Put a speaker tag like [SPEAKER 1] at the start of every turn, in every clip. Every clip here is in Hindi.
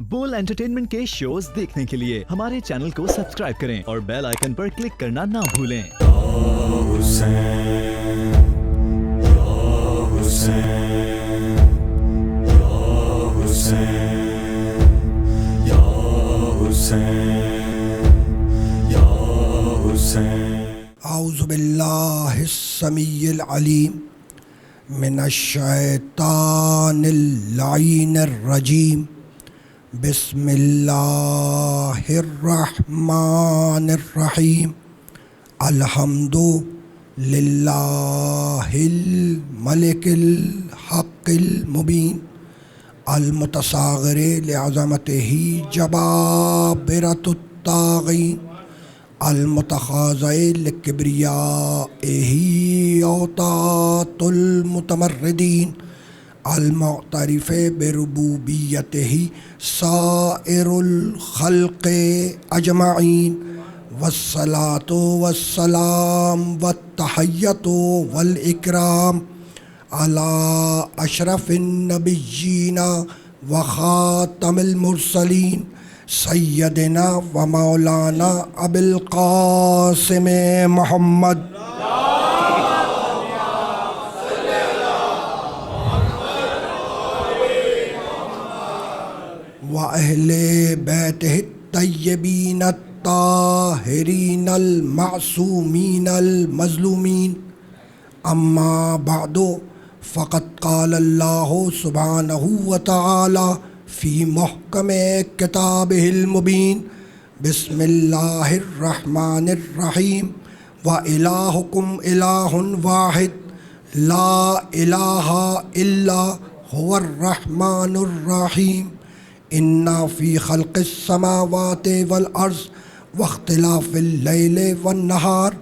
[SPEAKER 1] बोल एंटरटेनमेंट के शोज देखने के लिए हमारे चैनल को सब्सक्राइब करें और बेल आइकन पर क्लिक करना ना भूलें।
[SPEAKER 2] औज़ु बिल्लाहिस समीइल अलीम मिनश शैतानिर लाइनिर रजीम बिस्मिल्लाहिर रहमानिर रहीम अल्हम्दु लिल्लाहिल मलिकिल हक़्क़िल मुबीन अल मुतसाग़िरि लिअज़मतिही जबाबिरतुत ताग़ीन अल मुतखाज़ि लिकिब्रियाइही औतातुल मुतमर्रिदीन अल मुअतरिफ़ बिरुबूबियतिही साइरुल ख़ल्क़ि अजमईन वस्सलातु वस्सलाम वत्तहिय्यतु वल इकराम अला अशरफिन नबिय्यीना व ख़ातमिल मुरसलीन सैयदना व मौलाना अबुल क़ासिम मोहम्मद व अहले बैतिहि तय्यबीन ताहिरीन अल मासूमीन अल मज़लूमीन अम्मा बअदु फ़क़द क़ाल अल्लाहु सुब्हानहु व तआला फ़ी मुहकमे किताबिहिल मुबीन बिस्मिल्लाहिर रहमानिर रहीम व इलाहुकुम इलाहुन वाहिद ला इलाहा इल्ला हुवर रहमानुर रहीम इन्ना फ़ी ख़ल्क़िस समावाति वल अर्ज़ वख्तिलाफ़िल लैलि वन नहार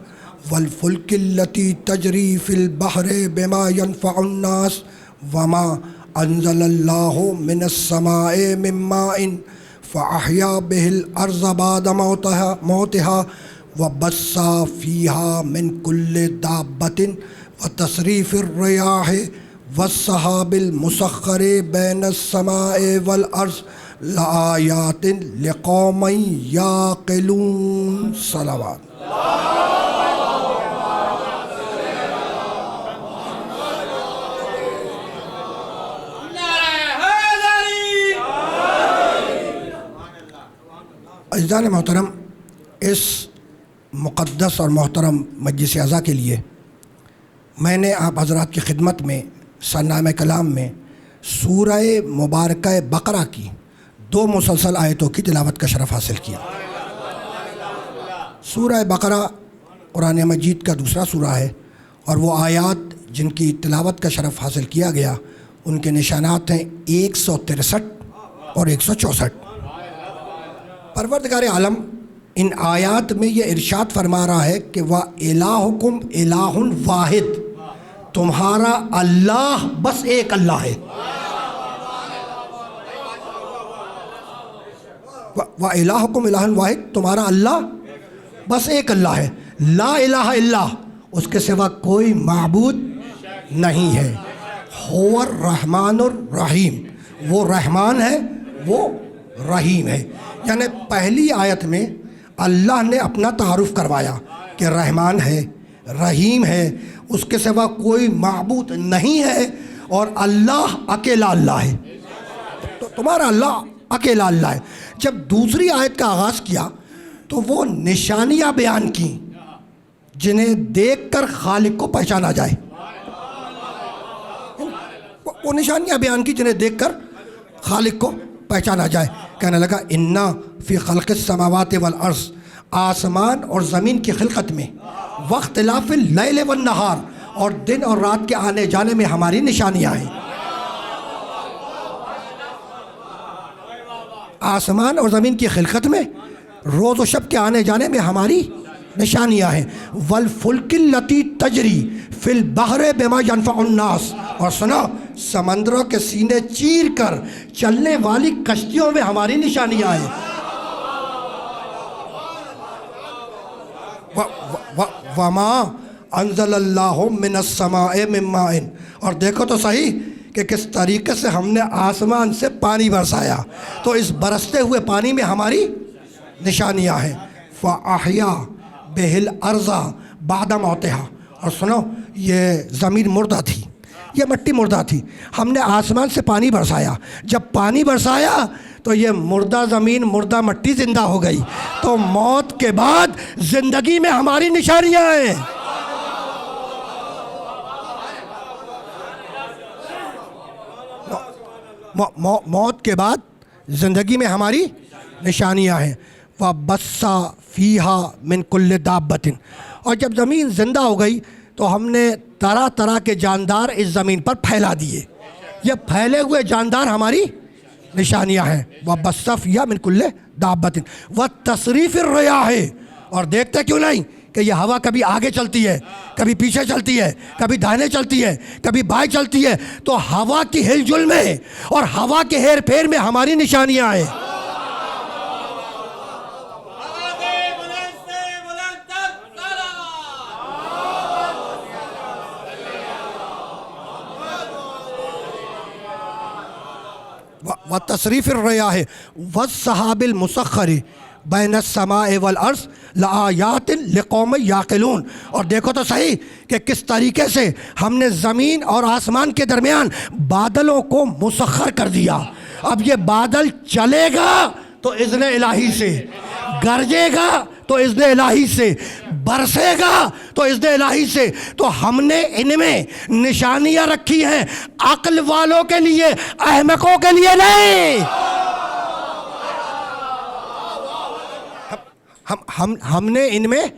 [SPEAKER 2] वल फ़ुल्किल्लती तजरी फ़िल बहरि बिमा यनफ़उन नास वमा अंज़लल्लाहु मिनस समाए मिन माइन फ़अहया बिहिल अर्ज़ बाद मौतिहा व बस्सा फ़ीहा मिन कुल्लि दाब्बतिन व तसरीफ़िर रियाह वस्सहाबिल मुसख्खरि बैनस समाए वल अर्ज़ लायातिन लिक़ौमिन याक़िलून। सलावत। अज़ीज़ान मोहतरम, इस मुक़द्दस और मोहतरम मजलिस अज़ा के लिए मैंने आप हज़रात की खिदमत में सन्नामे कलाम में सूरह मुबारका बकरा की 2 मुसलसल आयतों की तिलावत का शरफ़ हासिल किया। सूरह बकरा कुरान मजीद का दूसरा सूरा है और वो आयात जिनकी तिलावत का शरफ़ हासिल किया गया उनके निशानात हैं 163 और 164। परवरदिगार आलम इन आयात में ये इरशाद फरमा रहा है कि व इलाहुकुम इलाहुन वाहिद, तुम्हारा अल्लाह बस एक अल्लाह है। व इलाहुकुम इलाहुन वाहिद, तुम्हारा अल्लाह बस एक अल्लाह है। ला इलाहा इल्ला, उसके सिवा कोई माबूद नहीं है। हुवर रहमानुर रहीम, वो रहमान है, वो रहीम है। यानी पहली आयत में अल्लाह ने अपना तारुफ करवाया कि रहमान है, रहीम है, उसके सिवा कोई माबूद नहीं है और अल्लाह अकेला अल्लाह है। तो तुम्हारा अल्लाह अकेला अल्लाह है। जब दूसरी आयत का आगाज़ किया तो वो निशानियाँ बयान की जिन्हें देखकर खालिक को पहचाना जाए। वो निशानियाँ बयान की जिन्हें देखकर खालिक को पहचाना जाए। कहने लगा इन्ना फ़ी ख़ल्क़िस समावाति वल अर्ज़, आसमान और ज़मीन की खिलकत में, वख्तिलाफ़िल लैल वन नहार, और दिन और रात के आने जाने में हमारी निशानियाँ हैं। आसमान और ज़मीन की खिलकत में, रोज़ व शब के आने जाने में हमारी निशानियाँ हैं। वल फुल्किल्लती तजरी फ़िल बहरि बिमा यनफ़उन नास, और सुनो, समंदरों के सीने चीर कर चलने वाली कश्तियों में हमारी निशानियाँ हैं। वमा अंज़लल्लाहु मिनस समाए मिन माइन, और देखो तो सही कि किस तरीके से हमने आसमान से पानी बरसाया। तो इस बरसते हुए पानी में हमारी निशानियाँ हैं। फ़अहया बिहिल अर्ज़ा बादा मौतिहा। और सुनो, ये ज़मीन मुर्दा थी, ये मट्टी मुर्दा थी, हमने आसमान से पानी बरसाया। जब पानी बरसाया तो ये मुर्दा ज़मीन मुर्दा मट्टी ज़िंदा हो गई। तो मौत के बाद ज़िंदगी में हमारी निशानियाँ हैं। मौत के बाद ज़िंदगी में हमारी निशानियाँ हैं। व बस्सा फ़ीहा मिन कुल्ल दाब्बतिन। और जब ज़मीन ज़िंदा हो गई तो हमने तरह तरह के जानदार इस ज़मीन पर फैला दिए। ये फैले हुए जानदार हमारी निशानियाँ हैं। व बस्सा फ़ीहा मिन कुल्ल दाब्बतिन व तसरीफ़ रियाह। और देखते क्यों नहीं कि यह हवा कभी आगे चलती है, कभी पीछे चलती है, कभी दाहिने चलती है, कभी बाएं चलती है। तो हवा की हिलजुल में और हवा के हेर फेर में हमारी निशानियाँ हैं। व तसरीफ़ रियाह व सहाबिल मुसख्खरी बैन समाए वल अर्ज़ लआयातिन लिक़ौम याक़िलून। और देखो तो सही कि किस तरीके से हमने ज़मीन और आसमान के दरमियान बादलों को मुसख्खर कर दिया। अब ये बादल चलेगा तो इज़्न इलाही से, गरजेगा तो इज़्न इलाही से, बरसेगा तो इज़्न इलाही से। तो हमने इनमें निशानियाँ रखी हैं अक्ल वालों के लिए, अहमकों के लिए नहीं। हमने इनमें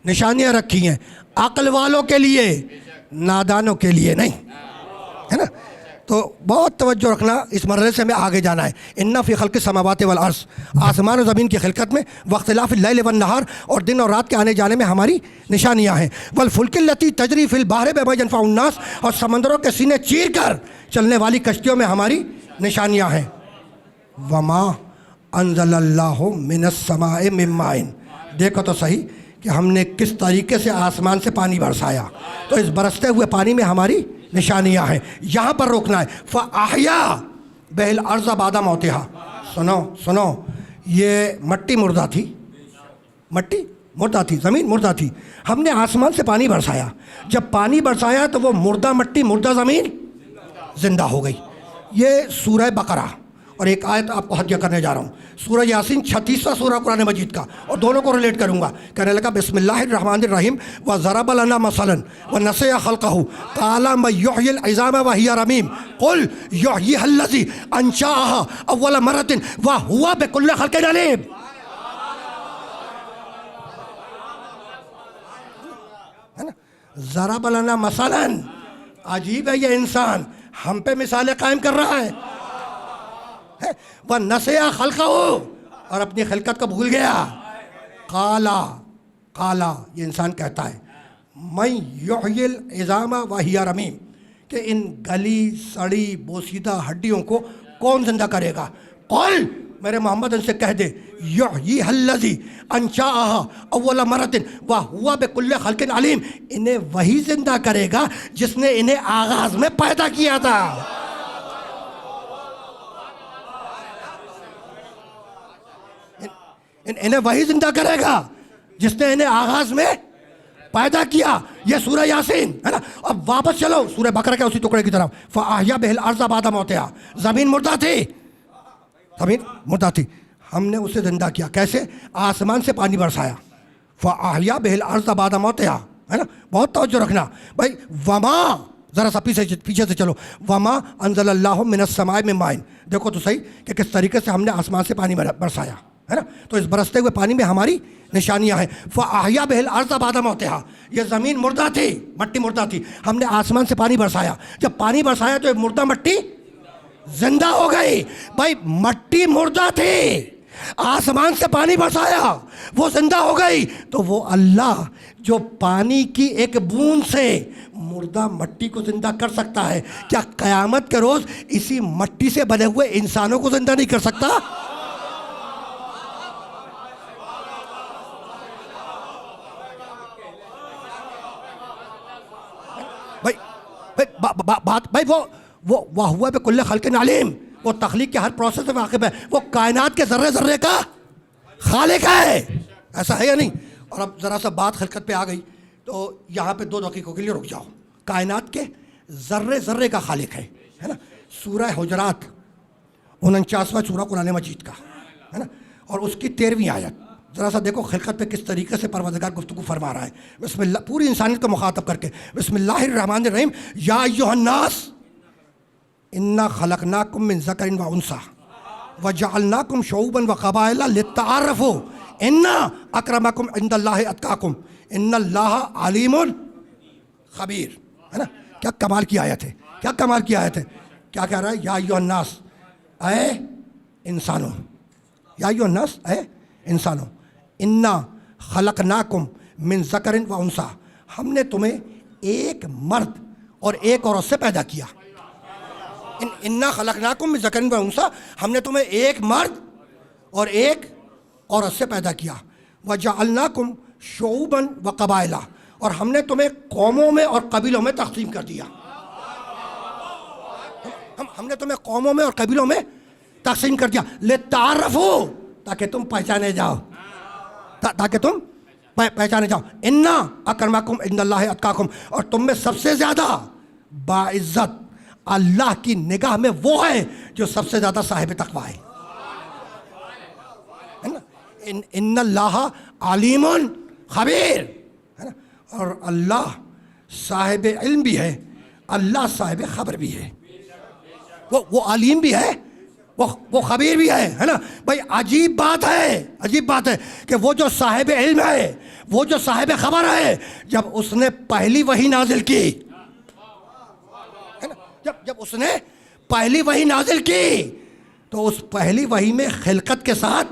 [SPEAKER 2] निशानियाँ रखी हैं अक्ल वालों के लिए, नादानों के लिए नहीं, है ना। तो बहुत तवज्जो रखना, इस मरहले से हमें आगे जाना है। इन्ना फ़ी खल्क़ि समावाति वल अर्ज़, आसमान और ज़मीन की खिलकत में, वख्तिलाफ़िल लैल वन नहार, और दिन और रात के आने जाने में हमारी निशानियाँ हैं। वल फुल्किल लती तजरी फ़िल बहरि बिमा यनफ़उ अन्नास, और समंदरों के सीने चीर कर चलने वाली कश्तियों में हमारी निशानियाँ हैं। वमा अंज़लल्लाहु मिनस समाए मिन माइन। देखो तो सही कि हमने किस तरीके से आसमान से पानी बरसाया। तो इस बरसते हुए पानी में हमारी निशानियाँ हैं। यहाँ पर रोकना है। फ़अहया बिहिल अर्ज़ा बादा मौतिहा। सुनो सुनो, ये मट्टी मुर्दा थी, मट्टी मुर्दा थी, ज़मीन मुर्दा थी, हमने आसमान से पानी बरसाया। जब पानी बरसाया तो वो मुर्दा मट्टी मुर्दा ज़मीन ज़िंदा हो गई। ये सूरह बकरा और एक आयत आपको हदिया करने जा रहा हूँ, सूरह यासीन 36वां सूरह कुरान मजीद का, और दोनों को रिलेट करूँगा। कहने लगा बिस्मिल्लाहिर्रहमानिर्रहीम व ज़रब लना मसलन व नसिया खल्क़हु क़ाला मन युह्यिल इज़ाम व हिय रमीम क़ुल युह्यिहल्लज़ी अंशअहा अव्वल मररतिन व हुवा बिकुल्लि ख़ल्क़िन अलीम। है ना, ज़रब लना मसलन, अजीब है ये इंसान, हम पे मिसालें कायम कर रहा है। वह नसिया खल्क़हु, और अपनी खिलकत को भूल गया। काला काला, ये इंसान कहता है, मैं युह्यिल इज़ाम व हिय रमीम, कि इन गली सड़ी बोसीदा हड्डियों को कौन जिंदा करेगा। क़ुल, मेरे मोहम्मद इनसे कह दे, युह्यिहल्लज़ी अंशअहा अव्वल मररतिन व हुवा बिकुल्लि ख़ल्क़िन अलीम, इन्हें वही जिंदा करेगा जिसने इन्हें आगाज़ में पैदा किया था। इन्हें वही जिंदा करेगा जिसने इन्हें आगाज़ में पैदा किया। यह सूरह यासीन है ना। अब वापस चलो सूरह बकरा के उसी टुकड़े की तरफ। फ़अहया बिहिल अर्ज़ा बादा मौतिहा, ज़मीन मुर्दा थी, ज़मीन मुर्दा थी, हमने उसे ज़िंदा किया। कैसे? आसमान से पानी बरसाया। फ़अहया बिहिल अर्ज़ा बादा मौतिहा, है ना। बहुत तवज्जो रखना भाई। वमा, ज़रा सा पीछे से चलो। वमा अंज़लल्लाहु मिनस समाए मिन माइन। देखो तो सही कि किस तरीके से हमने आसमान से पानी बरसाया, है ना। तो इस बरसते हुए पानी में हमारी निशानियाँ हैं। फ़अहया बिहिल अर्ज़ा बादा मौतिहा, ये ज़मीन मुर्दा थी, मट्टी मुर्दा थी, हमने आसमान से पानी बरसाया। जब पानी बरसाया तो मुर्दा मट्टी जिंदा हो गई। भाई मट्टी मुर्दा थी, आसमान से पानी बरसाया, वो जिंदा हो गई। तो वो अल्लाह जो पानी की एक बूंद से मुर्दा मट्टी को जिंदा कर सकता है, क्या क़यामत के रोज़ इसी मट्टी से बने हुए इंसानों को जिंदा नहीं कर सकता? भाई भाई बात भाई, वो वाह हुआ पे कुल्ले खल्क़िन अलीम, वो तख्लीक के हर प्रोसेस से वाकिफ़ है, वो कायनात के ज़र्रे ज़र्रे का खालिक है। ऐसा है या नहीं? और अब ज़रा सा बात खिलकत पे आ गई तो यहाँ पे 2 दक़ीक़ों के लिए रुक जाओ। कायनात के ज़र्रे ज़र्रे का खालिक है ना? सूरह हुजरात 49वां सूरा कुरान मजीद का, है ना? और उसकी 13वीं आयत, ज़रा सा देखो खिलकत पे किस तरीके से परवरदिगार गुफ्तगू फरमा रहा है। बिस्मिल्लाह, पूरी इंसानियत को मुखातब करके, बिस्मिल्लाहिर्रहमानिर्रहीम, या अय्युहन्नास इन्ना खलकनाकुम मिन ज़करिन व उन्सा व जअलनाकुम शुऊबन व क़बाइला लित्तआरफ़ू इन्ना अक्रमकुम इंदल्लाहि अत्काकुम इन्नल्लाहा अलीमुन खबीर, है ना? क्या कमाल की आयत है, क्या कमाल की आयत है। क्या कह रहा है? या अय्युहन्नास, ऐ इंसानों, या अय्युहन्नास, ऐ इंसानों, इन्ना खलकनाकुम मिन ज़करिन व उन्सा, हमने तुम्हें एक मर्द और एक औरत से पैदा किया। इन्ना खलकनाकुम मिन ज़करिन व उन्सा, हमने तुम्हें एक मर्द और एक औरत से पैदा किया। व जअलनाकुम शुऊबन व क़बाइला, और हमने तुम्हें कौमों में और कबीलों में तक़सीम कर दिया। हमने तुम्हें कौमों में और कबीलों में तक़सीम कर दिया। लित्तआरफ़ू, ताकि तुम पहचाने जाओ, ताकि तुम पहचाने जाओ। इन्ना अक्रमकुम इंदल्लाहि अत्काकुम, और तुम में सबसे ज़्यादा बाइज़्ज़त अल्लाह की निगाह में वो है जो सबसे ज़्यादा साहिब तक़वा है ना? इन्नल्लाहा अलीमुन खबीर, है ना? और अल्लाह साहिब इल्म भी है, अल्लाह साहिब खबर भी है। वो अलीम भी है, वो खबीर भी है ना? भाई अजीब बात है, अजीब बात है कि वो जो साहिब इल्म है, वो जो साहिब खबर है, जब उसने पहली वही नाजिल की, है ना? जब उसने पहली वही नाजिल की तो उस पहली वही में खिलकत के साथ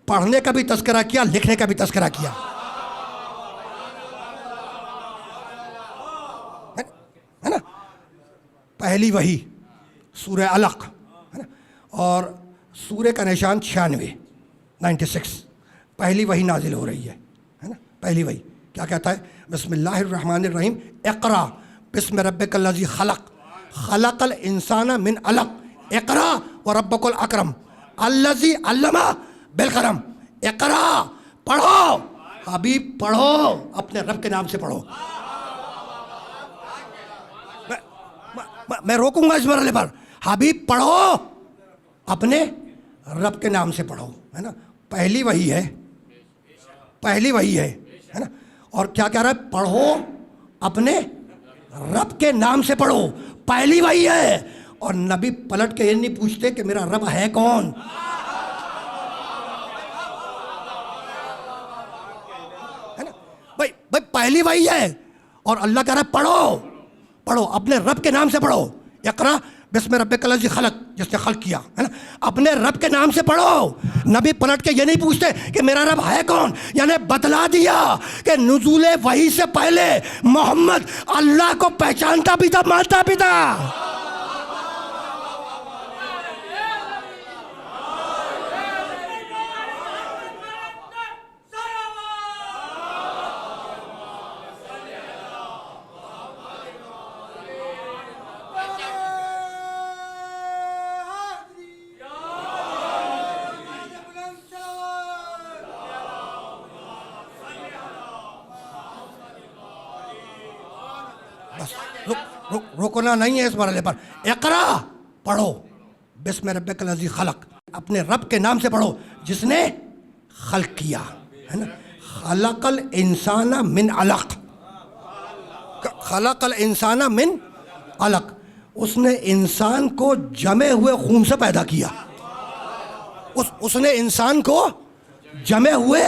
[SPEAKER 2] पढ़ने का भी तज़किरा किया, लिखने का भी तज़किरा किया, है ना? पहली वही सूरह अलक, है ना? और सूरह का निशान 96 पहली वही नाजिल हो रही है ना? पहली वही क्या कहता है? बिस्मिल्लाहिर्रहमानिर्रहीम, इक़रा बिस्मि रब्बिकल्लज़ी खलक़ खलक़ल इंसाना मिन अलक़ इक़रा व रब्बुकल अकरम अल्लज़ी अल्लमा बिल क़लम। इक़रा, पढ़ो हबीब, पढ़ो, अपने रब के नाम से पढ़ो। मैं रोकूंगा इस मरहले पर। हबीब पढ़ो, अपने रब के नाम से पढ़ो, है ना? पहली वही है, पहली वही है ना? और क्या कह रहा है? पढ़ो, अपने रब के नाम से पढ़ो, पहली वही है। और नबी पलट के ये नहीं पूछते कि मेरा रब है कौन, है ना? भाई पहली वही है। और अल्लाह कह रहा है पढ़ो, पढ़ो, अपने रब के नाम से पढ़ो। इक़रा बिस्मि रब्बिकल्लज़ी खलक़, जिसने खल्क़ किया, है ना? अपने रब के नाम से पढ़ो। नबी पलट के ये नहीं पूछते कि मेरा रब है कौन, यानी बतला दिया कि नुज़ूले वही से पहले मोहम्मद अल्लाह को पहचानता भी था, मानता भी था। रुकना नहीं है इस मरहले पर। इक़रा, पढ़ो, बिस्मि रब्बिकल्लज़ी खलक़, अपने रब के नाम से पढ़ो जिसने खल्क़ किया, है ना? खलक़ल इंसाना मिन अलक़, खलक़ल इंसाना मिन अलक़, उसने इंसान को जमे हुए खून से पैदा किया। उसने इंसान को जमे हुए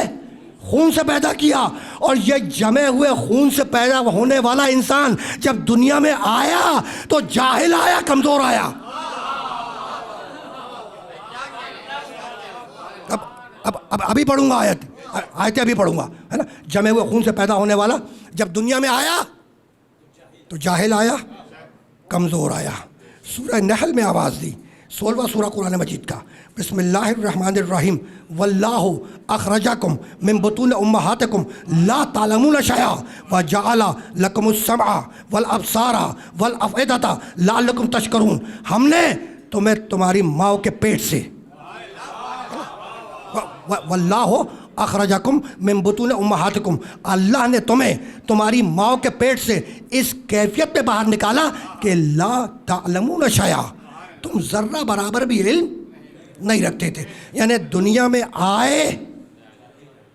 [SPEAKER 2] खून से पैदा किया। और ये जमे हुए खून से पैदा होने वाला इंसान जब दुनिया में आया तो जाहिल आया, कमज़ोर आया। अब अभी पढ़ूंगा आयतें अभी पढ़ूंगा, है ना? जमे हुए खून से पैदा होने वाला जब दुनिया में आया तो जाहिल आया, कमज़ोर आया। सूरह नहल में आवाज़ दी, 16वां सूरा कुरान मजीद का। बिस्मिल्लाहिर्रहमानिर्रहीम। वल्लाहु अखरजकुम मिन बुतून उम्महातिकुम ला तालमून शैआ व जअला लकुमुस समअ वल अब्सारा वल अफइदता लअल्लकुम तशकुरून। हमने तुम्हें तुम्हारी माँ के पेट से, वल्लाहु अखरजकुम मिन बुतून उम्महातिकुम, अल्लाह ने तुम्हें तुम्हारी माँ के पेट से इस कैफियत में बाहर निकाला कि ला तालमून शैआ, तुम ज़र्रा बराबर भी इल्म नहीं रखते थे। यानी दुनिया में आए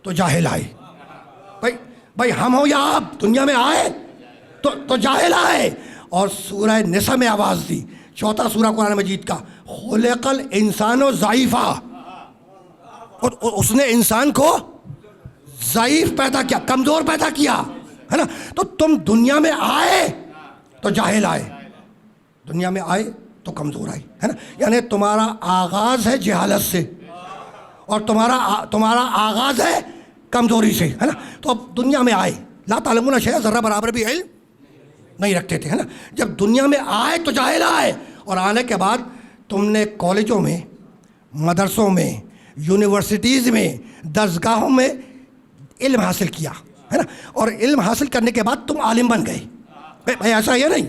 [SPEAKER 2] तो जाहिल आए। भाई भाई हम हो या आप, दुनिया में आए तो जाहिल आए। और सूरह निसा में आवाज़ दी, 4था सूरा कुरान मजीद का, खुलिक़ल इंसानो ज़ईफ़ा, और उसने इंसान को ज़ईफ़ पैदा किया, कमज़ोर पैदा किया, है ना। तो तुम दुनिया में आए तो जाहिल आए, दुनिया में आए तो कमज़ोर आए, है ना। यानी तुम्हारा आगाज़ है जहालत से और तुम्हारा आगाज़ है कमज़ोरी से, है ना। तो अब दुनिया में आए, ला तालमून शैआ, ज़र्रा बराबर भी इल्म नहीं रखते थे, है ना। जब दुनिया में आए तो जाहिल आए, और आने के बाद तुमने कॉलेजों में, मदरसों में, यूनिवर्सिटीज़ में, दरसगाहों में इल्म हासिल किया, है ना। और इल्म हासिल करने के बाद तुम आलिम बन गए। भाई ऐसा है नहीं,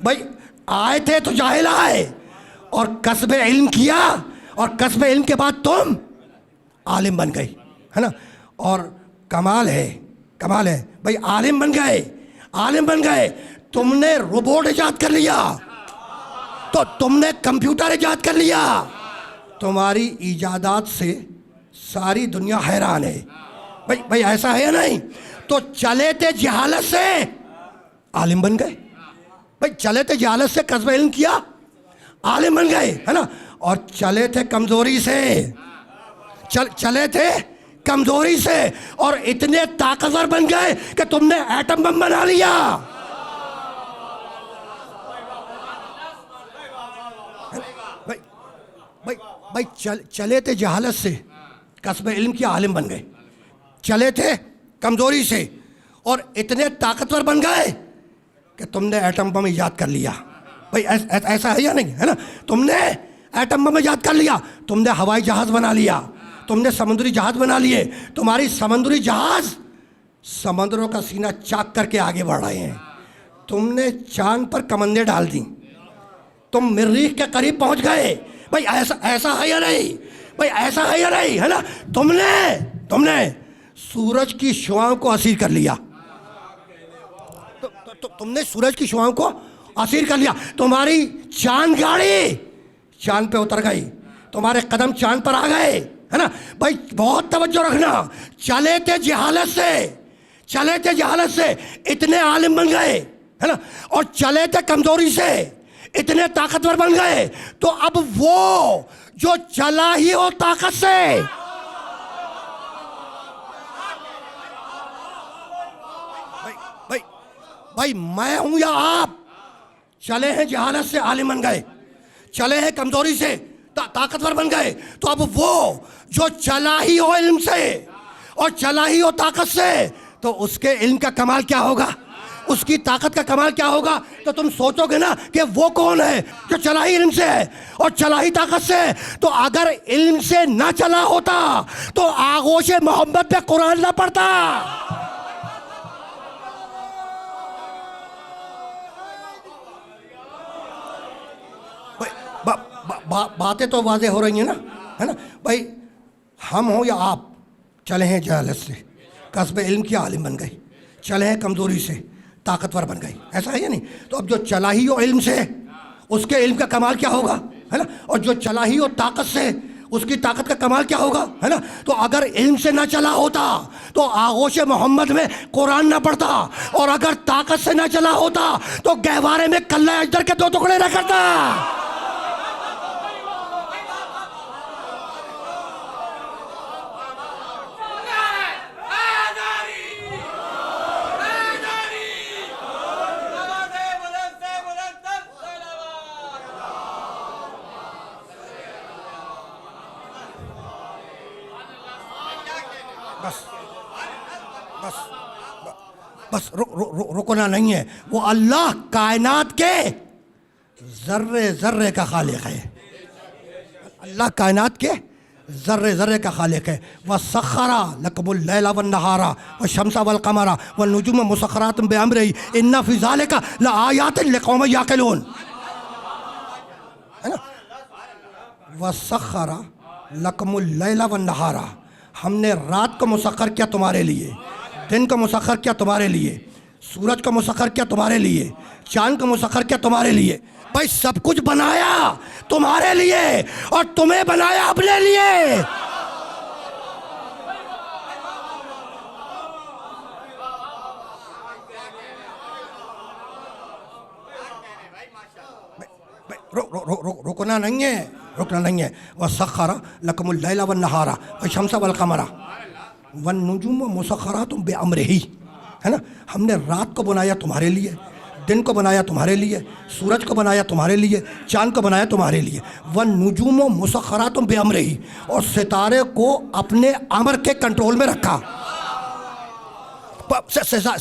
[SPEAKER 2] भाई आए थे तो जाहिल आए और कसबे इल्म किया, और कसबे इल्म के बाद तुम आलिम बन गए, है ना। और कमाल है, कमाल है भाई, आलिम बन गए, आलिम बन गए। तुमने रोबोट इजाद कर लिया, तो तुमने कंप्यूटर इजाद कर लिया, तुम्हारी ईजादात से सारी दुनिया हैरान है। भाई ऐसा है या नहीं। तो चले थे जहालत से, आलिम बन गए। भाई चले थे जहालत से, कस्बे इल्म किया, आलिम बन गए, है ना। और चले थे कमज़ोरी से, चले थे कमज़ोरी से, और इतने ताकतवर बन गए कि तुमने एटम बम बना लिया। भाई चले थे जहालत से, कस्बे इल्म किया, आलिम बन गए। चले थे कमज़ोरी से और इतने ताकतवर बन गए कि तुमने एटम बम ईजाद कर लिया। भाई ऐसा है या नहीं, है ना। तुमने एटम बम ईजाद कर लिया, तुमने हवाई जहाज़ बना लिया, तुमने समुद्री जहाज़ बना लिए। तुम्हारी समुद्री जहाज़ समंदरों का सीना चाक करके आगे बढ़ रहे हैं। तुमने चांद पर कमंदे डाल दी, तुम मरीख के करीब पहुंच गए। भाई ऐसा है या नहीं, भाई ऐसा है या नहीं, है ना। तुमने सूरज की शुआओं को असीर कर लिया, तुमने सूरज की शुआओं को असीर कर लिया। तुम्हारी चांद गाड़ी चांद पे उतर गई, तुम्हारे कदम चांद पर आ गए, है ना। भाई बहुत तवज्जो रखना। चले थे जहालत से, चले थे जहालत से, इतने आलिम बन गए, है ना। और चले थे कमज़ोरी से, इतने ताकतवर बन गए। तो अब वो जो चला ही हो ताकत से, भाई मैं हूं या आप, चले हैं जहालत से, आलिम बन गए, चले हैं कमजोरी से, ताकतवर बन गए। तो अब वो जो चला ही हो इल्म से और चला ही हो ताकत से, तो उसके इल्म का कमाल क्या होगा, उसकी ताकत का कमाल क्या होगा। तो तुम सोचोगे ना कि वो कौन है जो चला ही इल्म से है और चला ही ताकत से है। तो अगर इल्म से ना चला होता तो आगोश मोहम्मद पे कुरान ना पढ़ता। बातें तो वाज़ेह हो रही हैं ना, है ना। भाई हम हो या आप, चले हैं जहालत से, कस्बे इल्म की आलिम बन गए, चले हैं कमज़ोरी से, ताकतवर बन गई। ऐसा है या नहीं। तो अब जो चला ही हो इल्म से, उसके इल्म का कमाल क्या होगा, है ना। और जो चला ही हो ताकत से, उसकी ताकत का कमाल क्या होगा, है ना। तो अगर इल्म से ना चला होता तो आगोश मोहम्मद में कुरान ना पढ़ता, और अगर ताकत से ना चला होता तो गहवारे में कल्ला अजदर के 2 टुकड़े न करता। बस रुकना नहीं है। वो अल्लाह कायनात के जर्रे जर्रे का खालिक है, अल्लाह कायनात के ज़र्रे ज़र्रे का खालिक है। व सख़रा लकुमुल लैला वन नहारा व शम्सा वल क़मरा व नुजुम मुसख़्ख़रातुम बिअम्रिही इन्ना फ़ी ज़ालिका लआयातिन लिक़ौमिन याक़िलून, है ना। व सख़रा लकुमुल लैला वन नहारा, हमने रात को मुसख़्ख़र किया तुम्हारे लिए, दिन को मुसख़्ख़र किया तुम्हारे लिए, सूरज को मुसख़्ख़र किया तुम्हारे लिए, चाँद को मुसख़्ख़र किया तुम्हारे लिए। भाई सब कुछ बनाया तुम्हारे लिए और तुम्हें बनाया अपने लिए। रुकना नहीं है, रुकना नहीं है। वह सख़रा लकुमुल लैला वन नहारा व शम्सा वल क़मरा वन नुजुम मुसख़्ख़रातुम बिअम्रिही, है ना। हमने रात को बनाया तुम्हारे लिए, दिन को बनाया तुम्हारे लिए, सूरज को बनाया तुम्हारे लिए, चाँद को बनाया तुम्हारे लिए। वन नुजुम मुसख़्ख़रातुम बिअम्रिही, और सितारे को अपने अमर के कंट्रोल में रखा।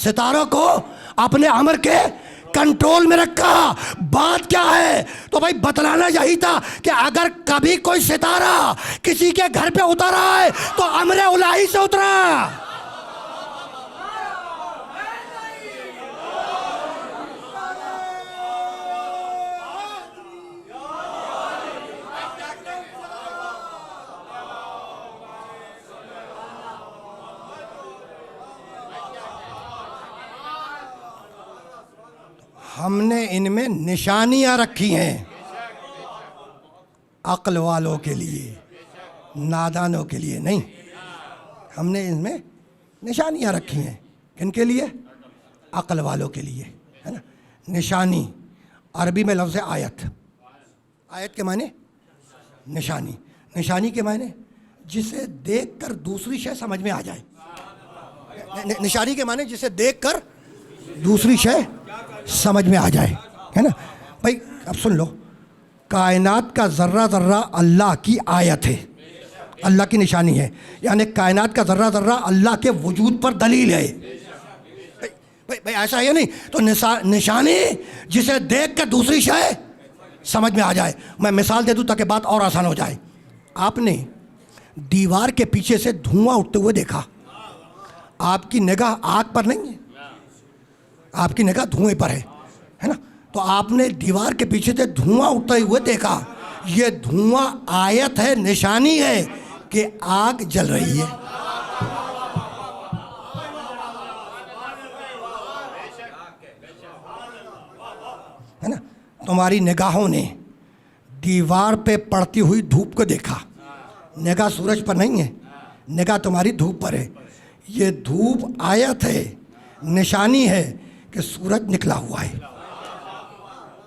[SPEAKER 2] सितारों को अपने अमर के कंट्रोल में रखा। बात क्या है? तो भाई बतलाना यही था कि अगर कभी कोई सितारा किसी के घर पे उतरा है तो अमरे उलाही से उतरा। हमने इनमें निशानियां रखी हैं अक्ल वालों के लिए, नादानों के लिए नहीं। हमने इनमें निशानियां रखी हैं, किनके लिए? अक्ल वालों के लिए, है ना। निशानी अरबी में लफ्ज़ आयत, आयत के माने निशानी, निशानी के माने जिसे देखकर दूसरी शय समझ में आ जाए। निशानी के माने जिसे देखकर दूसरी शय समझ में आ जाए, है ना। भाई अब सुन लो, कायनात का ज़र्रा ज़र्रा अल्लाह की आयत है, अल्लाह की निशानी है। यानी कायनात का ज़र्रा ज़र्रा अल्लाह के वजूद पर दलील है। भाई ऐसा है या नहीं? तो निशानी जिसे देख कर दूसरी शय समझ में आ जाए। मैं मिसाल दे दूं ताकि बात और आसान हो जाए। आपने दीवार के पीछे से धुआं उठते हुए देखा, आपकी निगाह आग पर नहीं है, आपकी निगाह धुएं पर है ना। तो आपने दीवार के पीछे से धुआं उठते हुए देखा, ये धुआं आयत है, निशानी है कि आग जल रही है ना। तुम्हारी निगाहों ने दीवार पे पड़ती हुई धूप को देखा, निगाह सूरज पर नहीं है, निगाह तुम्हारी धूप पर है। ये धूप आयत है, निशानी है कि सूरज निकला हुआ है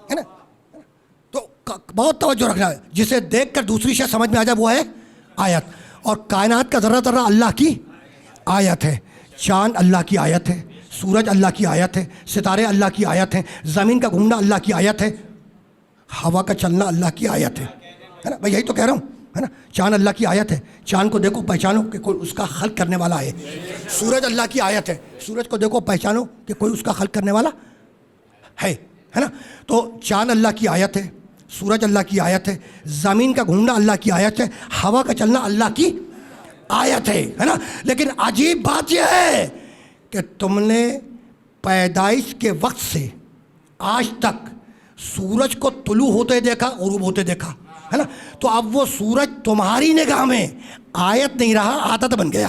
[SPEAKER 2] ना। तो बहुत तवज्जो रखना है, जिसे देखकर दूसरी शय समझ में आ जाए वो है आयत। और कायनात का ज़र्रा ज़र्रा अल्लाह की आयत है, चाँद अल्लाह की आयत है, सूरज अल्लाह की आयत है, सितारे अल्लाह की आयत हैं, ज़मीन का घूमना अल्लाह की आयत है, हवा का चलना अल्लाह की आयत है ना। भाई यही तो कह रहा हूँ, है ना। चाँद अल्लाह की आयत है, चाँद को देखो पहचानो कि कोई उसका खल्क करने वाला है। सूरज अल्लाह की आयत है, सूरज को देखो पहचानो कि कोई उसका खल्क करने वाला है ना। तो चाँद अल्लाह की आयत है, सूरज अल्लाह की आयत है, ज़मीन का घूमना अल्लाह की आयत है, हवा का चलना अल्लाह की आयत है ना। लेकिन अजीब बात यह है कि तुमने पैदाइश के वक्त से आज तक सूरज को तुलू होते देखा, गुरूब होते देखा, है ना। तो अब वो सूरज तुम्हारी निगाह में आयत नहीं रहा, आदत बन गया,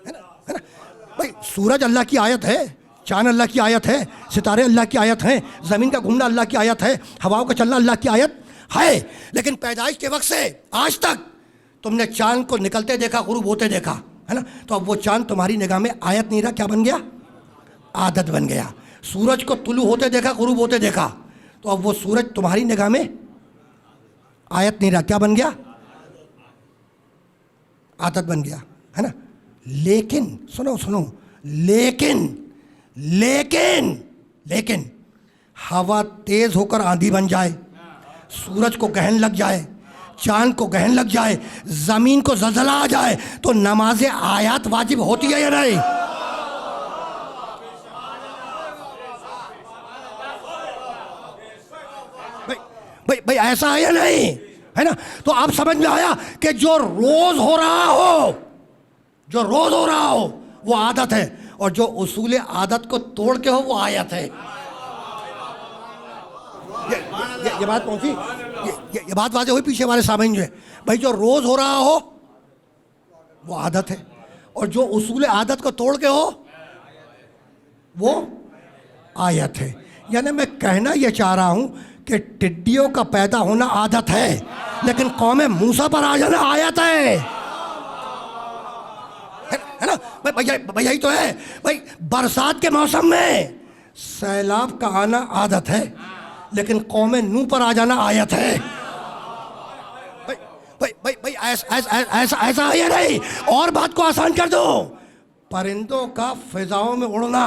[SPEAKER 2] है ना। भाई सूरज अल्लाह की आयत है, चाँद अल्लाह की आयत है, सितारे अल्लाह की आयत हैं, ज़मीन का घूमना अल्लाह की आयत है, हवाओं का चलना अल्लाह की आयत है। लेकिन पैदाइश के वक्त से आज तक तुमने चाँद को निकलते देखा, गुरूब होते देखा, है ना। तो अब वो चाँद तुम्हारी निगाह में आयत नहीं रहा, क्या बन गया? आदत बन गया। सूरज को तुलू होते देखा, गुरूब होते देखा, तो अब वो सूरज तुम्हारी निगाह में आयत नहीं रहा, क्या बन गया? आदत बन गया, है ना। लेकिन सुनो सुनो, लेकिन लेकिन लेकिन हवा तेज होकर आंधी बन जाए, सूरज को गहन लग जाए, चांद को गहन लग जाए, जमीन को जलजला आ जाए, तो नमाज आयात वाजिब होती है या नहीं? भाई ऐसा है या नहीं, है ना? तो आप समझ में आया कि जो रोज हो रहा हो, जो रोज हो रहा हो वो आदत है, और जो उसूल आदत को तोड़ के हो वो आयत है। ये बात पहुंची, ये बात वाजे हुई पीछे वाले सामने जो है। भाई जो रोज हो रहा हो वो आदत है, और जो उसूल आदत को तोड़ के हो वो आयत है। यानी मैं कहना ये चाह रहा हूं कि टिड्डियों का पैदा होना आदत है, लेकिन कौमे मूसा पर आ जाना आयत है ना? भाई यही तो है। भाई बरसात के मौसम में सैलाब का आना आदत है, लेकिन कौमे नूह पर आ जाना आयत है। भाई ऐसा है या नहीं? और बात को आसान कर दो, परिंदों का फिजाओं में उड़ना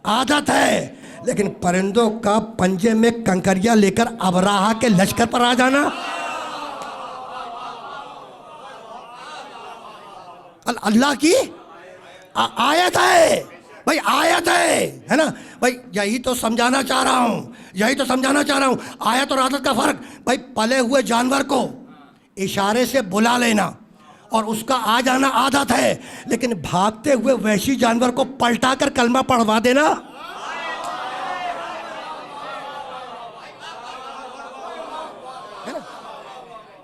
[SPEAKER 2] आदत है, लेकिन परिंदों का पंजे में कंकरिया लेकर अबराहा के लश्कर पर आ जाना अल्लाह की आयत है। भाई आयत है ना? भाई यही तो समझाना चाह रहा हूं, यही तो समझाना चाह रहा हूं, आयत और आदत का फर्क। भाई पले हुए जानवर को इशारे से बुला लेना और उसका आ जाना आदत है, लेकिन भागते हुए वैशी जानवर को पलटा कर कलमा पढ़वा देना है ना?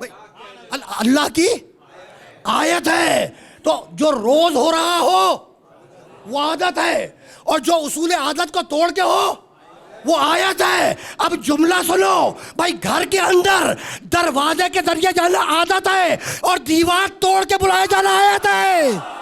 [SPEAKER 2] भाई अल्लाह की आयत है। तो जो रोज हो रहा हो वो आदत है, और जो उसूल आदत को तोड़ के हो वो आयत है। अब जुमला सुनो, भाई घर के अंदर दरवाजे के जरिए जाना आदत है, और दीवार तोड़ के बुलाया जाना आयत है।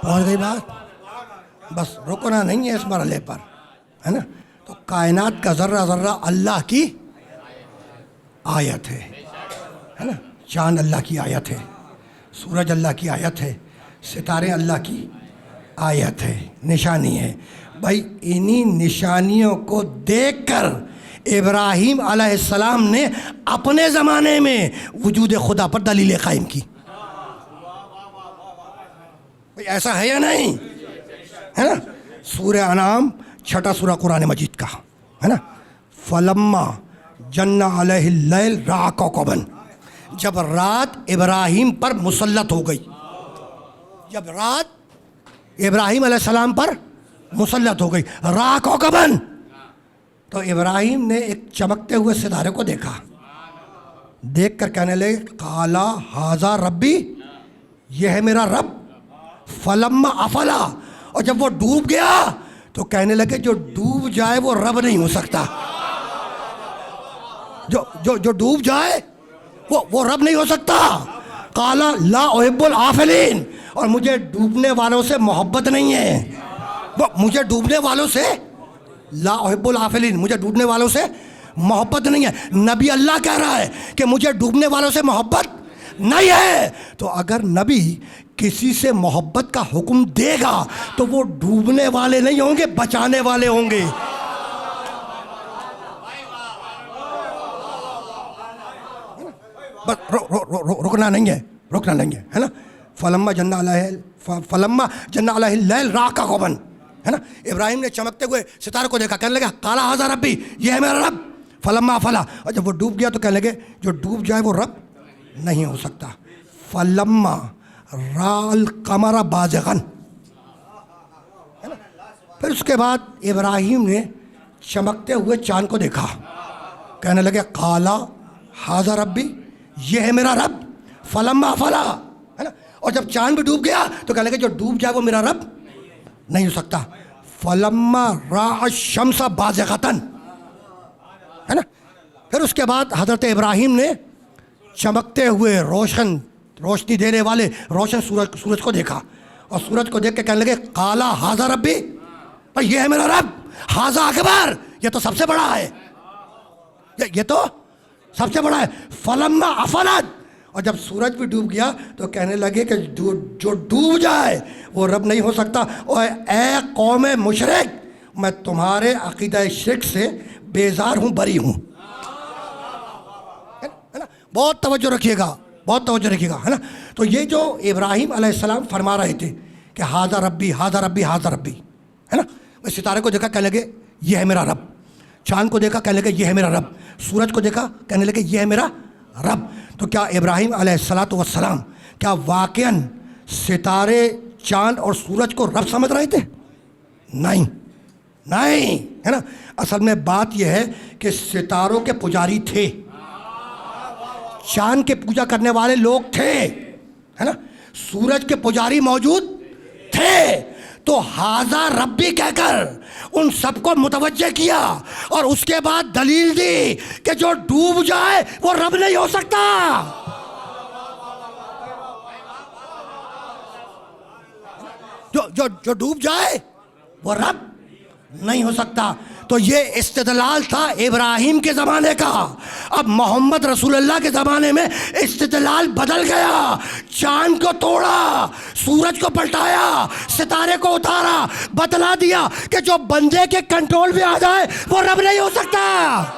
[SPEAKER 2] पहुंच गई बात? बस रुकना नहीं है इस मरहले पर, है ना? तो कायनात का जर्रा जर्रा अल्लाह की आयत है ना? चांद अल्लाह की आयत है, सूरज अल्लाह की आयत है, सितारे अल्लाह की आयत है, निशानी है। भाई इन्हीं निशानियों को देखकर इब्राहीम अलैहिस्सलाम ने अपने ज़माने में वजूद खुदा पर दलील कायम की। ऐसा है या नहीं, है ना? सूरह अनाम छठा सूरह कुरान मजीद का, है ना? फलम्मा जन्ना अलैहिल लैल रा कौकबन, जब रात इब्राहीम पर मुसल्लत हो गई, जब रात इब्राहीम अलैहिस्सलाम पर मुसल्लत हो गई, रा कौकबन, तो इब्राहीम ने एक चमकते हुए सितारे को देखा। देख कर कहने लगे काला हाजा रब्बी, यह है मेरा रब। फलम्मा अफला, और जब वो डूब गया तो कहने लगे जो डूब जाए वो रब नहीं हो सकता, जो डूब जाए वो रब नहीं हो सकता। काला ला उहिब्बुल आफिलीन, और मुझे डूबने वालों से मोहब्बत नहीं है। वो मुझे डूबने वालों से ला उहिब्बुल आफिलीन, मुझे डूबने वालों से मोहब्बत नहीं है। नबी अल्लाह कह रहा है कि मुझे डूबने वालों से मोहब्बत नहीं है। तो अगर नबी किसी से मोहब्बत का हुक्म देगा तो वो डूबने वाले नहीं होंगे, बचाने वाले होंगे। बस रुकना नहीं है, रुकना नहीं है ना? फलम्मा जन्ना अलैहिल लैल रा कौकबन, है ना? इब्राहिम ने चमकते हुए सितारे को देखा, कहने लगा काला हाजा रब्बी, यह है मेरा रब। फलम्मा फला, और जब वो डूब गया तो कहने लगे जो डूब जाए वो रब नहीं हो सकता। फलम्मा राल कमरा बाज़िगन, है ना? फिर उसके बाद इब्राहिम ने चमकते हुए चांद को देखा, कहने लगे काला हाजा रब्बी, ये है मेरा रब। फलम्मा फला, है ना? और जब चांद भी डूब गया तो कहने लगे जो डूब जाए वो मेरा रब नहीं हो सकता। फलम्मा रा शम्सा बाज़िगतन, है ना? फिर उसके बाद हज़रत इब्राहिम ने चमकते हुए रोशनी देने वाले रोशन सूरज को देखा, और सूरज को देख के कहने लगे काला हाजा रब्बी, भाई ये है मेरा रब। हाजा अकबर, ये तो सबसे बड़ा है, ये तो सबसे बड़ा है। फलम्मा अफलत, और जब सूरज भी डूब गया तो कहने लगे कि जो डूब जाए वो रब नहीं हो सकता। और ए कौम मुशरिक, मैं तुम्हारे अकीदा शिर्क से बेजार हूँ, बरी हूँ। है ना? बहुत तवज्जो रखिएगा, बहुत तवज्जो रखिएगा, है ना। तो ये जो इब्राहिम अलैहिस्सलाम फरमा रहे थे कि हाजा रब्बी हाजा रब्बी हाजा रब्बी, है ना। मैं सितारे को देखा, कहने लगे ये है मेरा रब। चांद को देखा, कहने लगे ये है मेरा रब। सूरज को देखा, कहने लगे ये है मेरा रब। तो क्या इब्राहिम अलैहिस्सलातु वस्सलाम क्या वाकईन सितारे, चांद और सूरज को रब समझ रहे थे? नहीं, नहीं, है ना। असल में बात यह है कि सितारों के पुजारी थे, चांद के पूजा करने वाले लोग थे, है ना, सूरज के पुजारी मौजूद थे। तो हाजा रब्बी कहकर उन सबको मुतवज्जे किया और उसके बाद दलील दी कि जो डूब जाए वो रब नहीं हो सकता। जो डूब जाए वो रब नहीं हो सकता। तो ये इस्तिदलाल था इब्राहिम के ज़माने का। अब मोहम्मद रसूलुल्लाह के ज़माने में इस्तिदलाल बदल गया। चांद को तोड़ा, सूरज को पलटाया, सितारे को उतारा, बतला दिया कि जो बंदे के कंट्रोल में आ जाए वो रब नहीं हो सकता।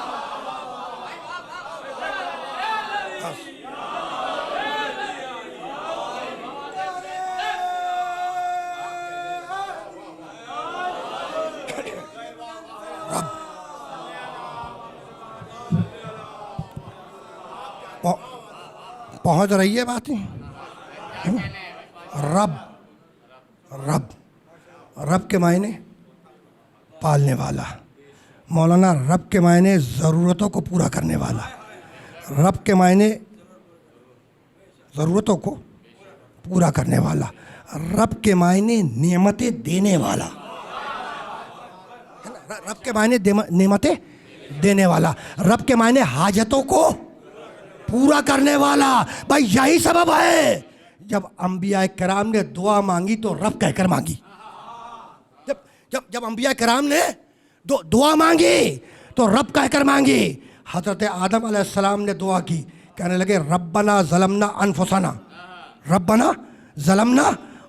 [SPEAKER 2] पहुंच रही है बात ही। रब, रब, रब के मायने पालने वाला। मौलाना रब के मायने ज़रूरतों को पूरा करने वाला। रब के मायने ज़रूरतों को पूरा करने वाला। रब के मायने नेमतें देने वाला, है ना। रब के मायने नेमतें देने वाला। रब के मायने हाजतों को पूरा करने वाला। भाई यही सबब है जब अंबिया कराम ने दुआ मांगी तो रब कहकर मांगी। जब जब जब अंबिया कराम ने दुआ मांगी तो रब कहकर मांगी। हजरत आदम अलैहिस्सलाम ने दुआ की, कहने लगे रब्बना ज़लमना अनफुसना, रब्बना ज़लमना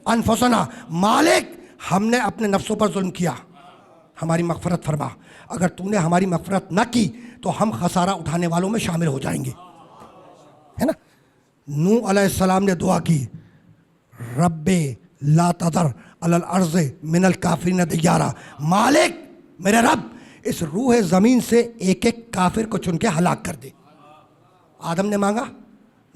[SPEAKER 2] अनफुसना, मालिक हमने अपने नफ्सों पर जुल्म किया, हमारी मग़फ़िरत फरमा। अगर तूने हमारी मग़फ़िरत न की तो हम खसारा उठाने वालों में शामिल हो जाएंगे, है ना। नूह अलैहिस्सलाम ने दुआ की, रब्बे ला तदर अलल अर्ज़ मिनल काफिरीन दियारा, मालिक मेरे रब इस रूह ज़मीन से एक एक काफिर को चुन के हलाक कर दे। आदम ने मांगा,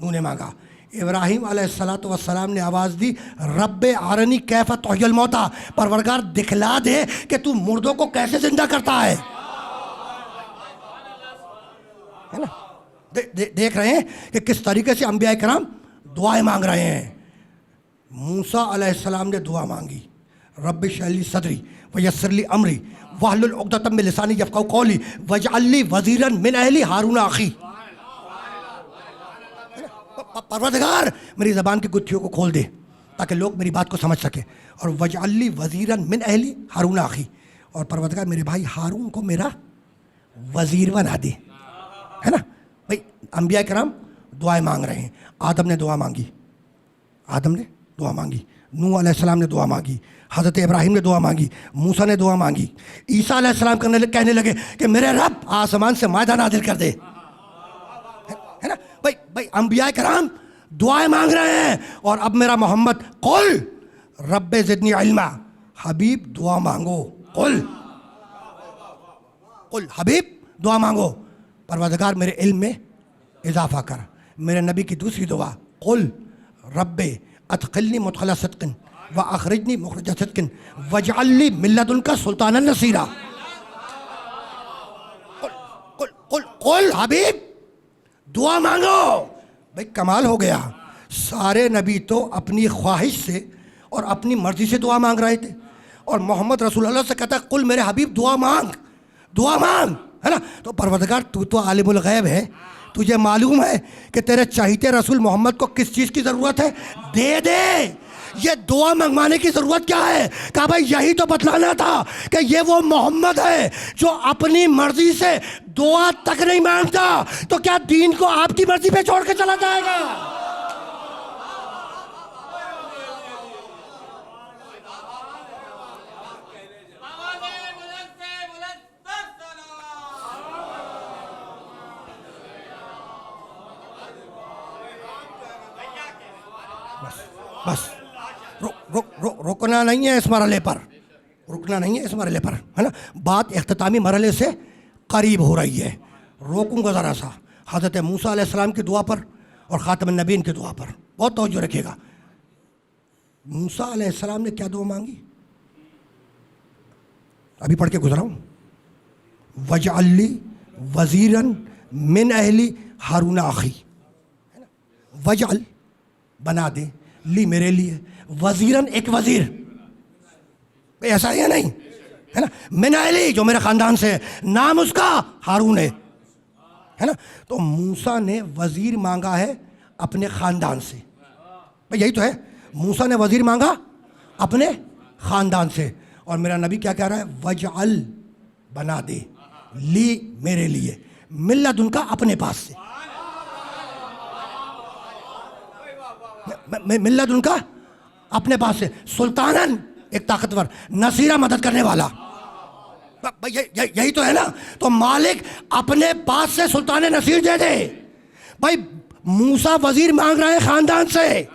[SPEAKER 2] नूह ने मांगा। इब्राहिम अलैहिस्सलातु वस्सलाम ने आवाज़ दी, रब्बे आरनी कैफ़ तुह्यिल मौता, परवरगार दिखला दे कि तू मुर्दों को कैसे जिंदा करता है ना। देख रहे हैं कि किस तरीके से अंबिया कराम दुआएं मांग रहे हैं। मूसा अलैहिस्सलाम ने दुआ मांगी, रब्बि इश्रह ली सदरी व यस्सिर ली अमरी वहलुल उक़दतम मिन लिसानी यफ़क़हू क़ौली वजअल ली वज़ीरन मिन अहली हारून अख़ी। परवरदिगार मेरी ज़बान की गुत्थियों को खोल दे ताकि लोग मेरी बात को समझ सके। और वजअल ली वज़ीरन मिन अहली हारून अख़ी, और परवरदिगार मेरे भाई हारून को मेरा वज़ीर बना दे, है ना। भाई अंबिया कराम दुआएं मांग रहे हैं। आदम ने दुआ मांगी, आदम ने दुआ मांगी, नूह अलैहिस्सलाम ने दुआ मांगी, हज़रत इब्राहिम ने दुआ मांगी, मूसा ने दुआ मांगी, ईसा अलैहिस्सलाम कहने लगे कि मेरे रब आसमान से मायदा नाज़िल कर दे, है ना। भाई भाई अंबिया कराम दुआएं मांग रहे हैं। और अब मेरा मोहम्मद कुल रब्बे ज़िदनी इल्मा, हबीब दुआ मांगो, कुल हबीब दुआ मांगो, परवरदिगार मेरे इल्म में इजाफा कर। मेरे नबी की दूसरी दुआ, कुल रब्बे अदखिलनी मुदखला सिद्क़िन व अखरिजनी मुखरज सिद्क़िन वजअल ली मिन लदुनका सुल्तानन नसीरा। कुल हबीब दुआ मांगो। भाई कमाल हो गया, सारे नबी तो अपनी ख्वाहिश से और अपनी मर्जी से दुआ मांग रहे थे, और मोहम्मद रसूलुल्लाह से कहता कुल मेरे हबीब दुआ मांग, दुआ मांग, है ना। तो परवरदिगार तू तो आलिमुल गैब है, तुझे मालूम है कि तेरे चाहते रसूल मोहम्मद को किस चीज़ की ज़रूरत है? दे दे। ये दुआ मंगवाने की ज़रूरत क्या है? कहा भाई यही तो बतलाना था कि ये वो मोहम्मद है जो अपनी मर्जी से दुआ तक नहीं मांगता, तो क्या दीन को आपकी मर्जी पे छोड़ के चला जाएगा? बस रुकना नहीं है इस मरहले पर, रुकना नहीं है इस मरहले पर, है ना। बात इख्तितामी मरहले से करीब हो रही है। रोकूंगा ज़रा सा हज़रत मूसा अलैहिस्सलाम की दुआ पर और ख़ातमुन नबीन की दुआ पर। बहुत तवज्जो रखिएगा। मूसा अलैहिस्सलाम ने क्या दुआ मांगी? अभी पढ़ के गुजरा हूँ। वजअल्ली वज़ीरन मिन अहली हारून अखी, है ना। वजअल बना दे, ली मेरे लिए, वज़ीरन एक वज़ीर, ऐसा है या नहीं, है ना। मिन अहली जो मेरे ख़ानदान से, नाम उसका हारून है ना। तो मूसा ने वज़ीर मांगा है अपने ख़ानदान से। भाई यही तो है, मूसा ने वज़ीर मांगा अपने ख़ानदान से, और मेरा नबी क्या कह रहा है? वजअल बना दे, ली मेरे लिए, मिल्लत उनका अपने पास से, मिल्लत उनका अपने पास से, सुल्तानन एक ताकतवर, नसीरा मदद करने वाला। यही तो है ना। तो मालिक अपने पास से सुल्तान नसीर दे दे। भाई मूसा वजीर मांग रहे हैं खानदान से,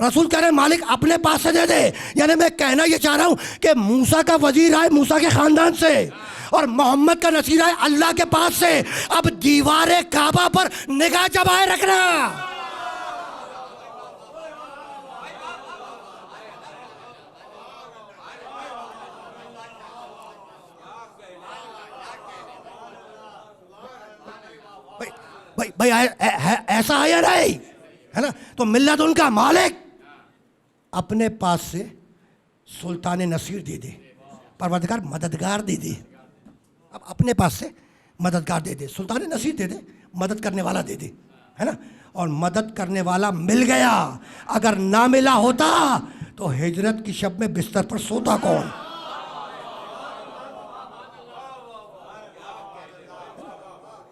[SPEAKER 2] रसूल कह रहे हैं मालिक अपने पास से दे दे। यानी मैं कहना ये चाह रहा हूं कि मूसा का वजीर आए मूसा के खानदान से और मोहम्मद का नसीर आए अल्लाह के पास से। अब दीवारे काबा पर निगाह जमाए रखना। भाई ऐसा है या नहीं, है ना। तो मिल्लत उनका, मालिक अपने पास से सुल्तान नसीर दे दे, परवरदिगार मददगार दे दे। अब अपने पास से मददगार दे दे, सुल्तान नसीर दे दे, मदद करने वाला दे दे, है ना। और मदद करने वाला मिल गया। अगर ना मिला होता तो हिजरत की शब में बिस्तर पर सोता कौन?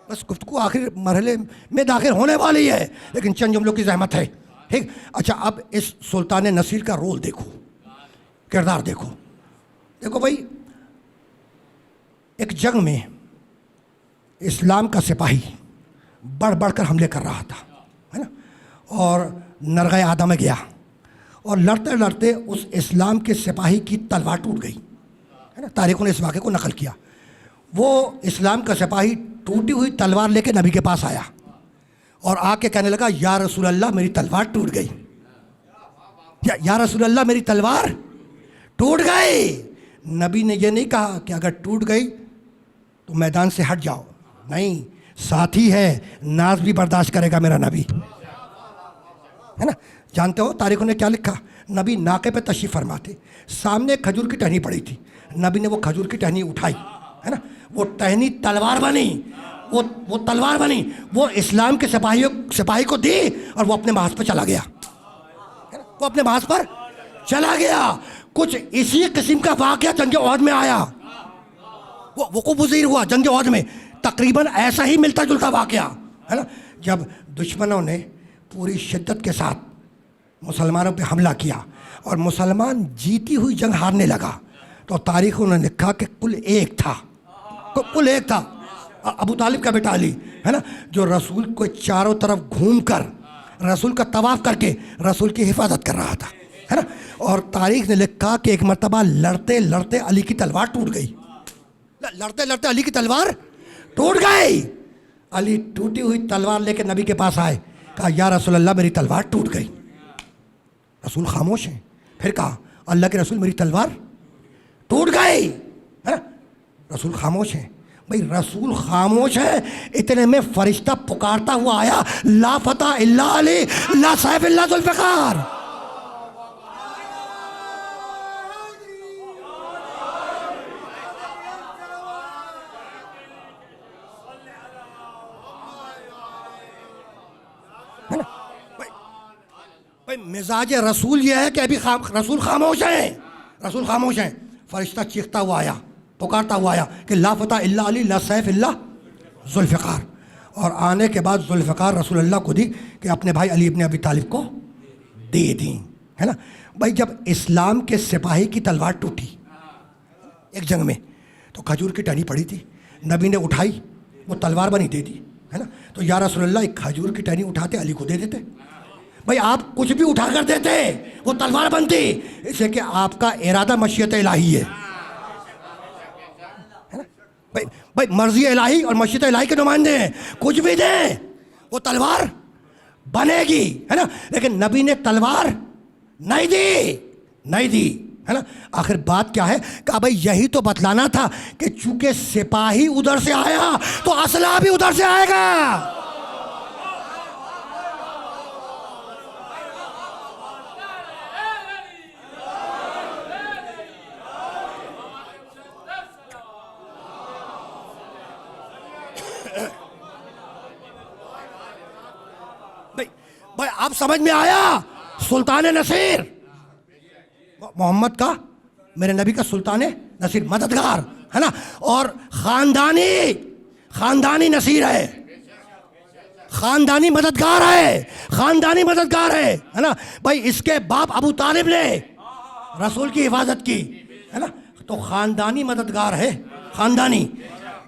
[SPEAKER 2] बस गुफ्तगू आखिर मरहले में दाखिल होने वाली है, लेकिन चंद जुमलों की जहमत है, ठीक। अच्छा, अब इस सुल्तान नसीर का रोल देखो, किरदार देखो। देखो भाई, एक जंग में इस्लाम का सिपाही बढ़ बढ़कर हमले कर रहा था, है ना। और नरग़े आदा में गया और लड़ते लड़ते उस इस्लाम के सिपाही की तलवार टूट गई, है ना। तारीखों ने इस वाक़े को नकल किया। वो इस्लाम का सिपाही टूटी हुई तलवार लेके नबी के पास आया और आके कहने लगा, या रसूल अल्लाह मेरी तलवार टूट गई, या रसूल अल्लाह मेरी तलवार टूट गई। नबी ने ये नहीं कहा कि अगर टूट गई तो मैदान से हट जाओ, नहीं, साथी है, नाज भी बर्दाश्त करेगा मेरा नबी, है ना। जानते हो तारीखों ने क्या लिखा? नबी नाके पे तशरीफ़ फरमाते, सामने खजूर की टहनी पड़ी थी, नबी ने वो खजूर की टहनी उठाई, है ना। वो टहनी तलवार बनी, वो तलवार बनी, वो इस्लाम के सिपाही को दी और वो अपने महाज पर चला गया, है ना। वो अपने महाज पर चला गया। कुछ इसी किस्म का वाक़या जंग ओहद में आया। वो को वज़ीर हुआ जंग ओहद में, तकरीबन ऐसा ही मिलता जुलता वाक़या, है ना। जब दुश्मनों ने पूरी शिद्दत के साथ मुसलमानों पे हमला किया और मुसलमान जीती हुई जंग हारने लगा, तो तारीखों ने लिखा कि कुल एक था अबू तालिब का बेटा अली, है ना, जो रसूल को चारों तरफ घूम कर रसूल का तवाफ़ करके रसूल की हिफाजत कर रहा था, है ना। और तारीख ने लिखा कि एक मरतबा लड़ते लड़ते अली की तलवार टूट गई, लड़ते लड़ते अली की तलवार टूट गई। अली टूटी हुई तलवार लेके नबी के पास आए, कहा, या रसूल अल्लाह मेरी तलवार टूट गई। रसूल खामोश हैं। फिर कहा, अल्लाह के रसूल मेरी तलवार टूट गई, है ना। रसूल खामोश हैं। भाई रसूल खामोश है, इतने में फरिश्ता पुकारता हुआ आया, ला फता इल्ला अली, ला सैफ इल्ला जुल्फ़िकार। भाई मिजाज रसूल ये है कि अभी रसूल खामोश हैं, रसूल खामोश हैं। फरिश्ता चीखता हुआ आया, पुकारता हुआ आया कि ला फतह इल्ला अली ला सैफ इल्ला जुल्फ़िकार। और आने के बाद जुल्फ़िकार रसूल अल्लाह को दी कि अपने भाई अली इब्ने अबी तालिब को दे दी, है ना। भाई जब इस्लाम के सिपाही की तलवार टूटी एक जंग में तो खजूर की टहनी पड़ी थी, नबी ने उठाई, वो तलवार बनी दे दी, है ना। तो या रसूल अल्लाह एक खजूर की टहनी उठाते अली को दे देते। भाई आप कुछ भी उठा कर देते वो तलवार बनती, इसलिए कि आपका इरादा मशीयत इलाही है ना। भाई भाई मर्जी इलाही और मशीयत इलाही के नुमाइंदे हैं, कुछ भी दें वो तलवार बनेगी, है ना। लेकिन नबी ने तलवार नहीं दी, नहीं दी, है ना। आखिर बात क्या है कि भाई यही तो बतलाना था कि चूंकि सिपाही उधर से आया तो असला भी उधर से आएगा। भाई आप समझ में आया, सुल्तान नसीर मोहम्मद का, मेरे नबी का सुल्तान नसीर मददगार, है ना। और खानदानी नसीर है, खानदानी मददगार है, खानदानी मददगार है ना। भाई इसके बाप अबू तालिब ने रसूल की हिफाजत की, है ना, तो खानदानी मददगार है, खानदानी।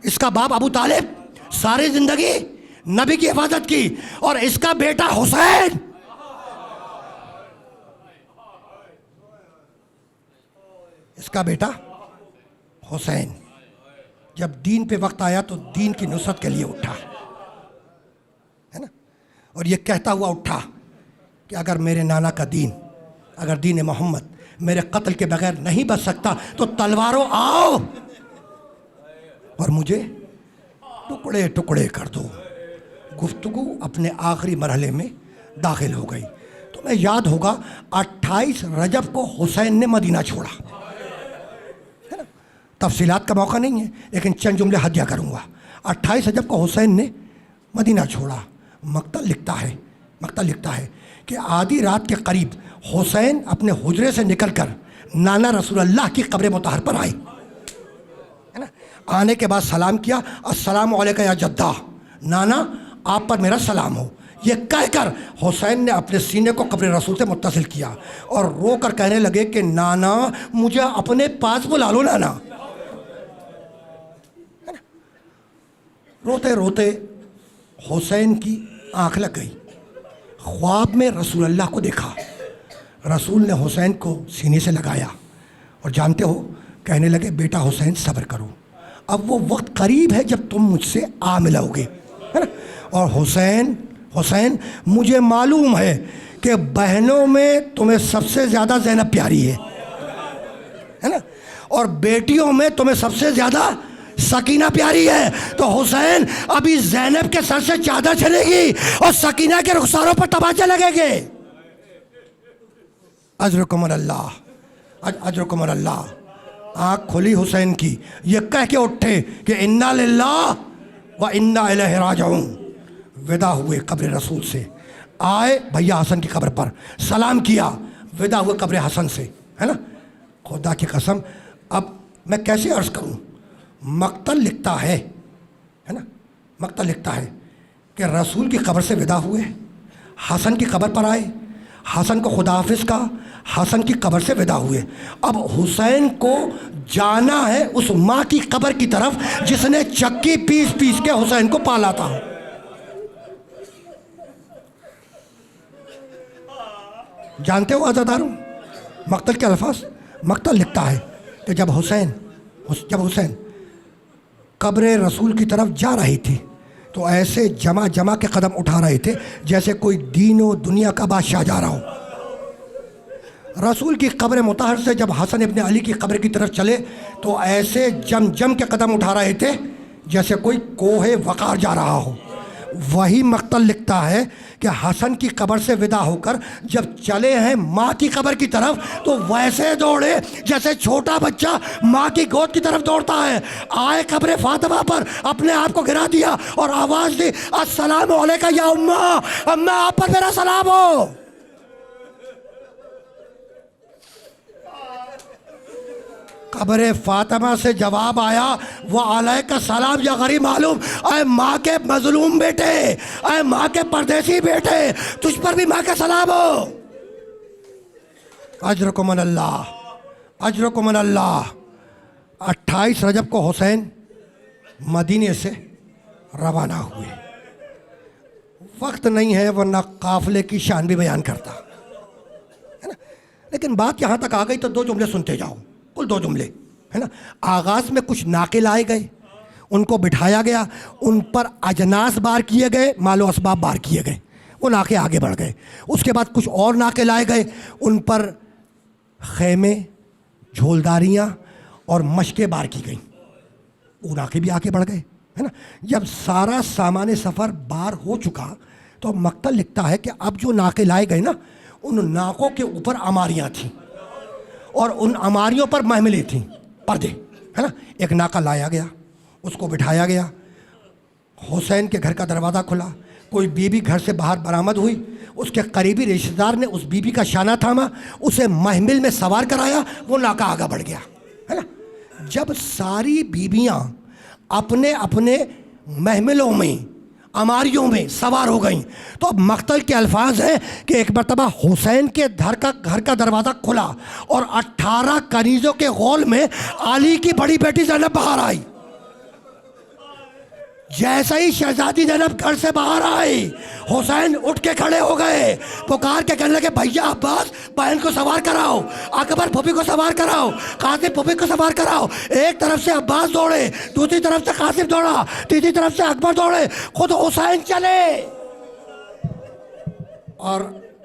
[SPEAKER 2] इसका बाप अबू तालिब सारी जिंदगी नबी की हिफाजत की, और इसका बेटा हुसैन, इसका बेटा हुसैन जब दीन पे वक्त आया तो दीन की नुसरत के लिए उठा, है ना। और ये कहता हुआ उठा कि अगर मेरे नाना का दीन, अगर दीन मोहम्मद मेरे कत्ल के बगैर नहीं बच सकता तो तलवारों आओ और मुझे टुकड़े टुकड़े कर दो। गुफ्तगू अपने आखिरी मरहले में दाखिल हो गई। तो मैं याद होगा 28 रजब को हुसैन ने मदीना छोड़ा, है ना। तफसीलात का मौका नहीं है लेकिन चंद जुमले हदिया करूँगा। 28 रजब को हुसैन ने मदीना छोड़ा। मक्तल लिखता है कि आधी रात के करीब हुसैन अपने हुजरे से निकलकर नाना रसूल अल्लाह की कब्र मुतहर पर आए, है ना। आने के बाद सलाम किया, अस्सलामु अलैका या जद्दा, नाना आप पर मेरा सलाम हो। ये कहकर हुसैन ने अपने सीने को कब्र रसूल से मुत्तसिल किया और रो कर कहने लगे कि नाना मुझे अपने पास बुला लो नाना, है ना। रोते रोते हुसैन की आंख लग गई। ख्वाब में रसूल अल्लाह को देखा। रसूल ने हुसैन को सीने से लगाया और जानते हो कहने लगे बेटा हुसैन सब्र करो, अब वो वक्त करीब है जब तुम मुझसे आ मिलोगे, है ना। और हुसैन मुझे मालूम है कि बहनों में तुम्हें सबसे ज़्यादा ज़ैनब प्यारी है ना, और बेटियों में तुम्हें सबसे ज़्यादा सकीना प्यारी है। तो हुसैन अभी ज़ैनब के सर से चादर चलेगी और सकीना के रुखसारों पर तमाचे लगेंगे। अजरकुमुल अल्लाह। आँख खुली हुसैन की, ये कह के उठे कि इन्ना लिल्लाह व इन्ना इलैहि राजिऊन। विदा हुए कब्र रसूल से, आए भैया हसन की कब्र पर, सलाम किया, विदा हुए कब्र हसन से, है ना। खुदा की कसम अब मैं कैसे अर्ज़ करूँ। मक्तल लिखता है ना, मक्तल लिखता है कि रसूल की कब्र से विदा हुए, हसन की कब्र पर आए, हसन को खुदा हाफिज़ कहा, हसन की कब्र से विदा हुए। अब हुसैन को जाना है उस माँ की कब्र की तरफ जिसने चक्की पीस पीस के हुसैन को पाला था। जानते हो अज़ादारों मक्तल के अल्फाज। मक्तल लिखता है कि जब हुसैन कब्र रसूल की तरफ जा रही थी तो ऐसे जमा के कदम उठा रहे थे जैसे कोई दीनो दुनिया का बादशाह जा रहा हो। रसूल की कब्र मुतहर से जब हसन इब्ने अली की कब्र की तरफ चले तो ऐसे जम के कदम उठा रहे थे जैसे कोई कोहे वक़ार जा रहा हो। वही मक्तल लिखता है कि हसन की कब्र से विदा होकर जब चले हैं माँ की कब्र की तरफ तो वैसे दौड़े जैसे छोटा बच्चा माँ की गोद की तरफ दौड़ता है। आए कब्र फातिमा पर अपने आप को गिरा दिया और आवाज़ दी, अस्सलामु अलैका या उम्मा, अम्मा आप पर मेरा सलाम हो। कब्र फातिमा से जवाब आया, वो अलैका सलाम या गरीब मालूम, अय माँ के मजलूम बेटे, अय माँ के परदेसी बेटे, तुझ पर भी माँ का सलाम हो। अजरकुम अल्लाह, अजरकुम अल्लाह। 28 रजब को हुसैन मदीने से रवाना हुए। वक्त नहीं है वरना काफिले की शान भी बयान करता है ना, लेकिन बात यहाँ तक आ गई तो 2 जुमले सुनते जाओ, कुल 2 जुमले है ना। आगाज़ में कुछ नाके लाए गए, उनको बिठाया गया, उन पर अजनास बार किए गए, मालो असबाब बार किए गए, वो नाके आगे बढ़ गए। उसके बाद कुछ और नाके लाए गए, उन पर खेमे, झोलदारियाँ और मशकें बार की गई, वो नाके भी आगे बढ़ गए है ना। जब सारा सामान सफ़र बार हो चुका तो मक्तल लिखता है कि अब जो नाके लाए गए ना, उन नाकों के ऊपर अमारियाँ थीं और उन अमारियों पर महमिलें थीं, पर्दे है ना। एक नाका लाया गया, उसको बिठाया गया, हुसैन के घर का दरवाज़ा खुला, कोई बीबी घर से बाहर बरामद हुई, उसके करीबी रिश्तेदार ने उस बीबी का शाना थामा, उसे महमिल में सवार कराया, वो नाका आगे बढ़ गया है ना। जब सारी बीबियाँ अपने अपने महमिलों में, अमारियों में सवार हो गईं, तो अब मक्तल के अल्फाज हैं कि एक मरतबा हुसैन के घर का दरवाज़ा खुला और 18 कनीज़ों के गौल में अली की बड़ी बेटी ज़ैनब बाहर आई। जैसे ही शहजादी ज़ैनब घर से बाहर आई, हुसैन उठ के खड़े हो गए, पुकार के कहने लगे, भैया अब्बास बहन को सवार कराओ, अकबर फूफी को सवार कराओ, कासिम फूफी को सवार कराओ। एक तरफ से अब्बास दौड़े, दूसरी तरफ से कासिम दौड़ा, तीसरी तरफ से अकबर दौड़े, खुद हुसैन चले। और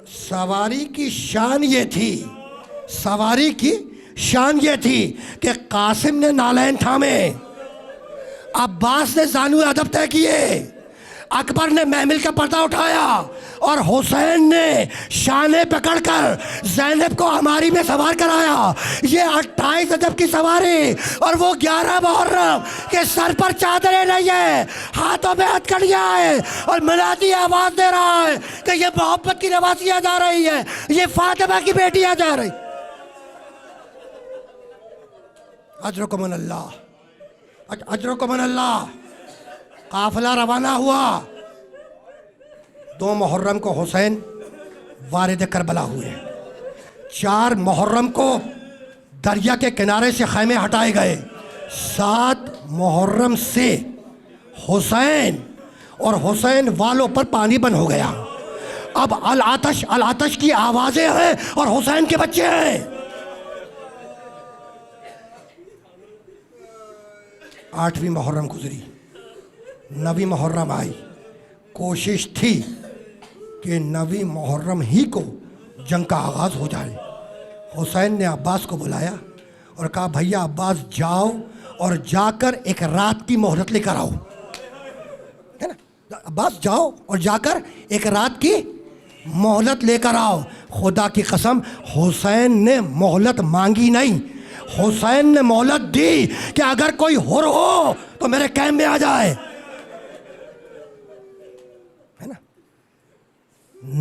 [SPEAKER 2] सवारी की शान ये थी, सवारी की शान ये थी कि कासिम ने नालैन थामे, अब्बास ने जानू अदब तय किए, अकबर ने महमिल का पर्दा उठाया और हुसैन ने शाने पकड़कर ज़ैनब को हमारी में सवार कराया। ये 28 रजब की सवारी और वो 11 मुहर्रम के सर पर चादरें नहीं है, हाथों में हथकड़ियाँ है और मिलादी आवाज़ दे रहा है कि ये मोहब्बत की नवाजियाँ जा रही है, ये फातिमा की बेटियाँ जा रही। अजरकुम अल्लाह, अजरकुम अल्लाह। काफिला रवाना हुआ। 2 मुहर्रम को हुसैन वारिद करबला हुए। 4 मुहर्रम को दरिया के किनारे से खैमे हटाए गए। 7 मुहर्रम से हुसैन और हुसैन वालों पर पानी बंद हो गया। अब अल आतश की आवाज़ें हैं और हुसैन के बच्चे हैं। 8वीं मुहर्रम गुजरी, 9वीं मुहर्रम आई। कोशिश थी कि 9वीं मुहर्रम ही को जंग का आगाज़ हो जाए। हुसैन ने अब्बास को बुलाया और कहा, भैया अब्बास जाओ और जाकर एक रात की मोहलत लेकर आओ, है ना। अब्बास जाओ और जाकर एक रात की मोहलत लेकर आओ। खुदा की कसम, हुसैन ने मोहलत मांगी नहीं, हुसैन ने मोहलत दी कि अगर कोई हुर हो तो मेरे कैंप में आ जाए, है ना।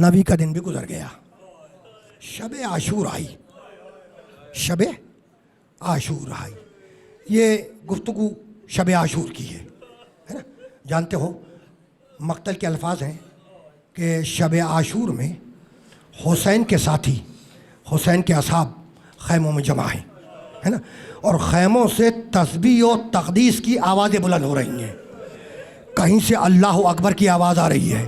[SPEAKER 2] 9वीं का दिन भी गुजर गया। शब आशूर आई, शब आशूर आई। ये गुफ्तगू शब आशूर की है ना। जानते हो मक्तल के अल्फाज हैं कि शब आशूर में हुसैन के साथी, हुसैन के असहाब खैमों में जमा हैं, है ना। और खैमों से तस्बीह और तक़दीस की आवाज़ें बुलंद हो रही हैं। कहीं से अल्लाह अकबर की आवाज़ आ रही है,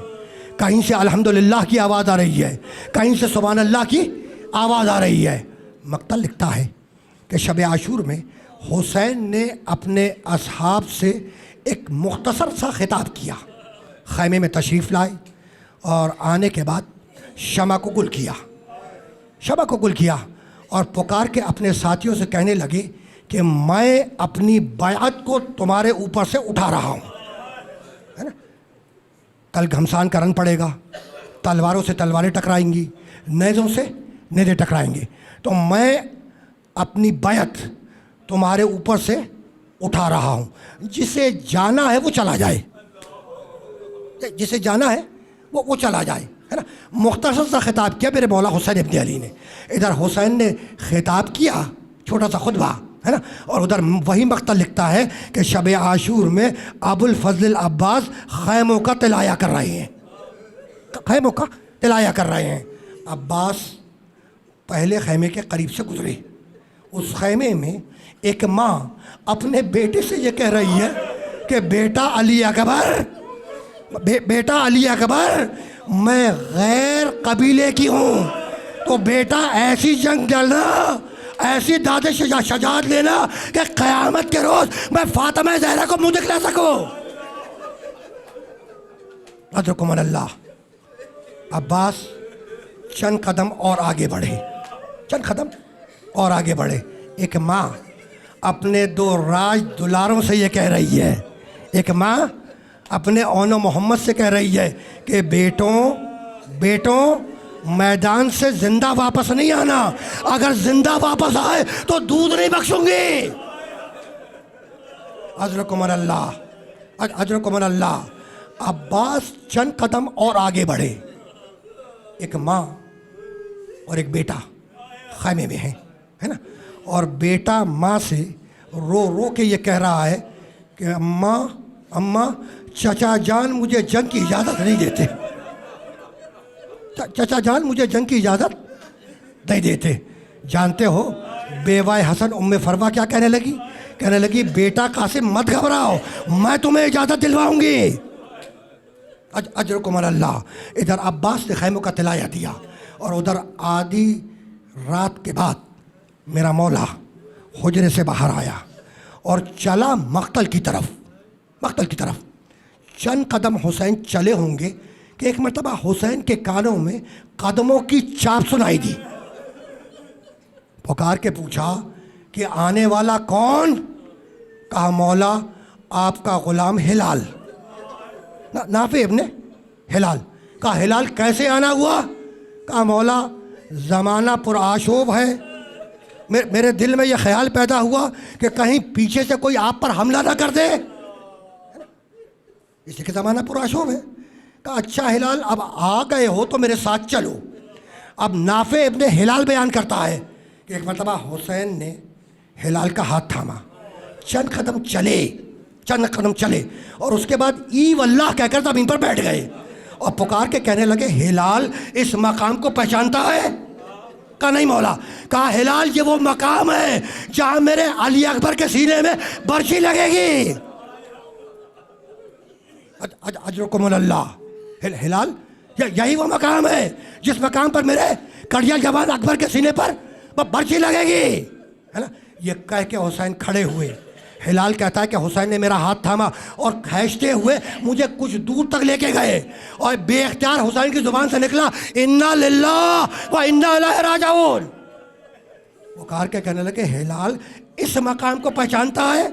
[SPEAKER 2] कहीं से अल्हम्दुलिल्लाह की आवाज़ आ रही है, कहीं से सुभान अल्लाह की आवाज़ आ रही है। मक्तल लिखता है कि शब आशूर में हुसैन ने अपने असहाब से एक मुख्तसर सा खिताब किया। खैमे में तशरीफ़ लाए और आने के बाद शमा को गुल किया, शमा को गुल किया और पुकार के अपने साथियों से कहने लगे कि मैं अपनी बैअत को तुम्हारे ऊपर से उठा रहा हूँ, है ना। कल घमसान का रंग पड़ेगा, तलवारों से तलवारें टकराएंगी, नेज़ों से नेज़े टकराएंगे, तो मैं अपनी बैअत तुम्हारे ऊपर से उठा रहा हूँ। जिसे जाना है वो चला जाए, जिसे जाना है वो चला जाए, है ना। मुख्तसर सा खिताब किया मेरे मौला हुसैन इब्न अली ने। इधर हुसैन ने खिताब किया, छोटा सा खुतबा, है ना। और उधर वही मक्तल लिखता है कि शब आशूर में अबुल फजल अब्बास खैमों का तिलाया कर रहे हैं, खैमों का तिलाया कर रहे हैं। अब्बास पहले खैमे के करीब से गुजरे। उस खैमे में एक माँ अपने बेटे से ये कह रही है कि बेटा अली अकबर, बेटा अली अकबर, मैं गैर कबीले की हूँ, तो बेटा ऐसी जंग लड़ना, ऐसी दादे शजात लेना कि क़यामत के रोज़ मैं फातिमा ज़हरा को मुँह दिखला सकूँ। अदरकुम अल्लाह। अब्बास चंद कदम और आगे बढ़े, चंद कदम और आगे बढ़े। एक माँ अपने 2 राज दुलारों से ये कह रही है, एक माँ अपने ओनो मोहम्मद से कह रही है कि बेटों मैदान से ज़िंदा वापस नहीं आना, अगर ज़िंदा वापस आए तो दूध नहीं बख्शूंगी। अजरकुम अल्लाह, अजरकुम अल्लाह। अब्बास चंद कदम और आगे बढ़े। एक माँ और एक बेटा खैमे में है ना। और बेटा माँ से रो रो के ये कह रहा है कि अम्मा चचा जान मुझे जंग की इजाज़त नहीं देते, चचा जान मुझे जंग की इजाज़त नहीं देते। जानते हो बेवाए हसन उम्मे फरवा क्या कहने लगी? कहने लगी बेटा कासिम मत घबराओ, मैं तुम्हें इजाज़त दिलवाऊंगी। अजरकुम अल्लाह। इधर अब्बास ने खैमों का तिलाया दिया और उधर आधी रात के बाद मेरा मौला हुजरे से बाहर आया और चला मक्तल की तरफ, मक्तल की तरफ। चंद कदम हुसैन चले होंगे कि एक मरतबा हुसैन के कानों में कदमों की चाप सुनाई दी। पुकार के पूछा कि आने वाला कौन? कहा मौला आपका गुलाम हिलाल, नाफे इब्ने हिलाल। कहा हिलाल कैसे आना हुआ? कहा मौला ज़माना पुरआशूब है, मेरे दिल में यह ख्याल पैदा हुआ कि कहीं पीछे से कोई आप पर हमला ना कर दे, इसलिए ज़माना पुरआशूब है। कहा अच्छा हिलाल अब आ गए हो तो मेरे साथ चलो। अब नाफे इब्ने हिलाल बयान करता है कि एक मरतबा हुसैन ने हिलाल का हाथ थामा, चंद कदम चले, चंद कदम चले और उसके बाद ई वल्लाह कहकर ज़मीन पर बैठ गए और पुकार के कहने लगे हिलाल इस मकाम को पहचानता है? कहा नहीं मौला। कहा हिलाल ये वो मकाम है जहाँ मेरे अली अकबर के सीने में बर्छी लगेगी। अजरकुम अल्लाह। हिलाल यही वो मकाम है जिस मकाम पर मेरे कड़िया जवान अकबर के सीने पर बर्छी लगेगी, है ना। ये कह के हुसैन खड़े हुए। हिलाल कहता है कि हुसैन ने मेरा हाथ थामा और खींचते हुए मुझे कुछ दूर तक लेके गए और बेख्तियार हुसैन की जुबान से निकला इन्ना लिल्लाह व इन्ना इलैहि राजिऊन। पुकार के कहने लगे हिलाल इस मकाम को पहचानता है?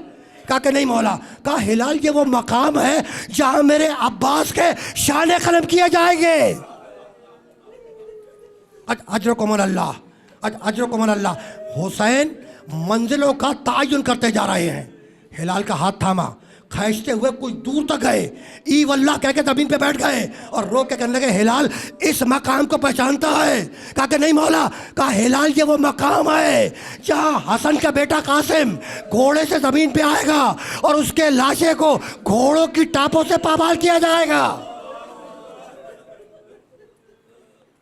[SPEAKER 2] कहा कि नहीं मौला। कहा हिलाल ये वो मकाम है जहां मेरे अब्बास के शान कलम किए जाएंगे। अजरकुम अल्लाह, अजरकुम अल्लाह। हुसैन मंजिलों का तायुन करते जा रहे हैं। हिलाल का हाथ थामा, खींचते हुए कुछ दूर तक गए, ई वल्लाह कह के ज़मीन पे बैठ गए और रो के कहने लगे हिलाल इस मकाम को पहचानता है? कहा कि नहीं मौला। कहा हिलाल ये वो मकाम है जहाँ हसन का बेटा कासिम घोड़े से ज़मीन पे आएगा और उसके लाशे को घोड़ों की टापों से पामाल किया जाएगा।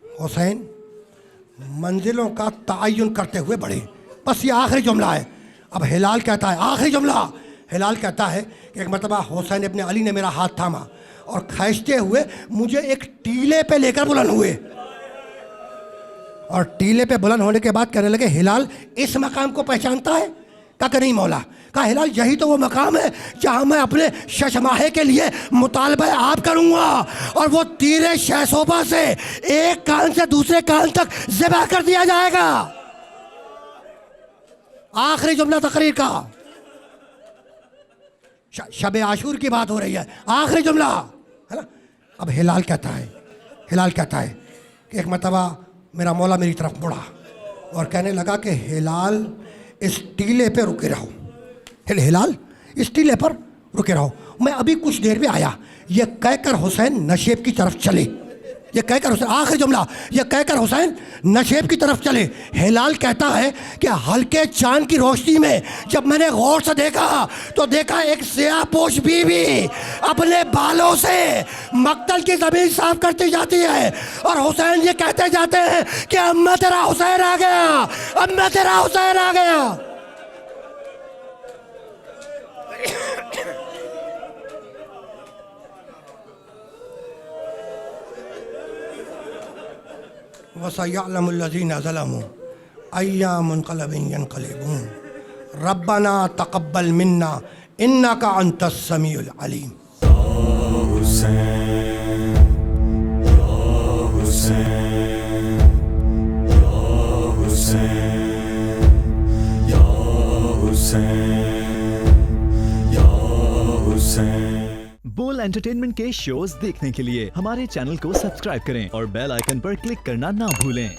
[SPEAKER 2] हुसैन मंजिलों का तायुन करते हुए बढ़े। बस ये आखिरी जुमला है। अब हिलाल कहता है, आखिरी जुमला, हिलाल कहता है कि एक मरतबा हुसैन इब्ने अली ने मेरा हाथ थामा और खींचते हुए मुझे एक टीले पे लेकर बुलंद हुए और टीले पे बुलंद होने के बाद कहने लगे हिलाल इस मकाम को पहचानता है? कहा कि नहीं मौला। कहा हिलाल यही तो वो मकाम है जहाँ मैं अपने शशमाहे के लिए मुतालबा आप करूँगा और वो तीरे शहसोबा से एक कान से दूसरे कान तक ज़िबा कर दिया जाएगा। आखिरी जुमला तकरीर का, शब आशूर की बात हो रही है, आखिरी जुमला है ना। अब हिलाल कहता है, हिलाल कहता है कि एक मरतबा मेरा मौला मेरी तरफ मुड़ा और कहने लगा कि हिलाल इस टीले पे रुके रहो, हिलाल इस टीले पर रुके रहो, मैं अभी कुछ देर में आया। ये कहकर हुसैन नशेब की तरफ चले, ये कहकर हुसैन, आखिरी जुमला, ये कहकर हुसैन नशेब की तरफ चले। हिलाल कहता है कि हल्के चांद की रोशनी में जब मैंने गौर से देखा तो देखा एक सियाहपोश बीवी अपने बालों से मक्तल की जमीन साफ करती जाती है और हुसैन ये कहते जाते हैं कि अब मैं तेरा हुसैन आ गया, अब मैं तेरा हुसैन आ गया। वसयअलमुल्लज़ीना ज़लमू अय्या मुनक़लिबिन यनक़लिबून रब्बना तक़ब्बल मिन्ना इन्नका अंतस समीउल अलीम।
[SPEAKER 1] बोल एंटरटेनमेंट के शोज देखने के लिए हमारे चैनल को सब्सक्राइब करें और बेल आइकन पर क्लिक करना ना भूलें।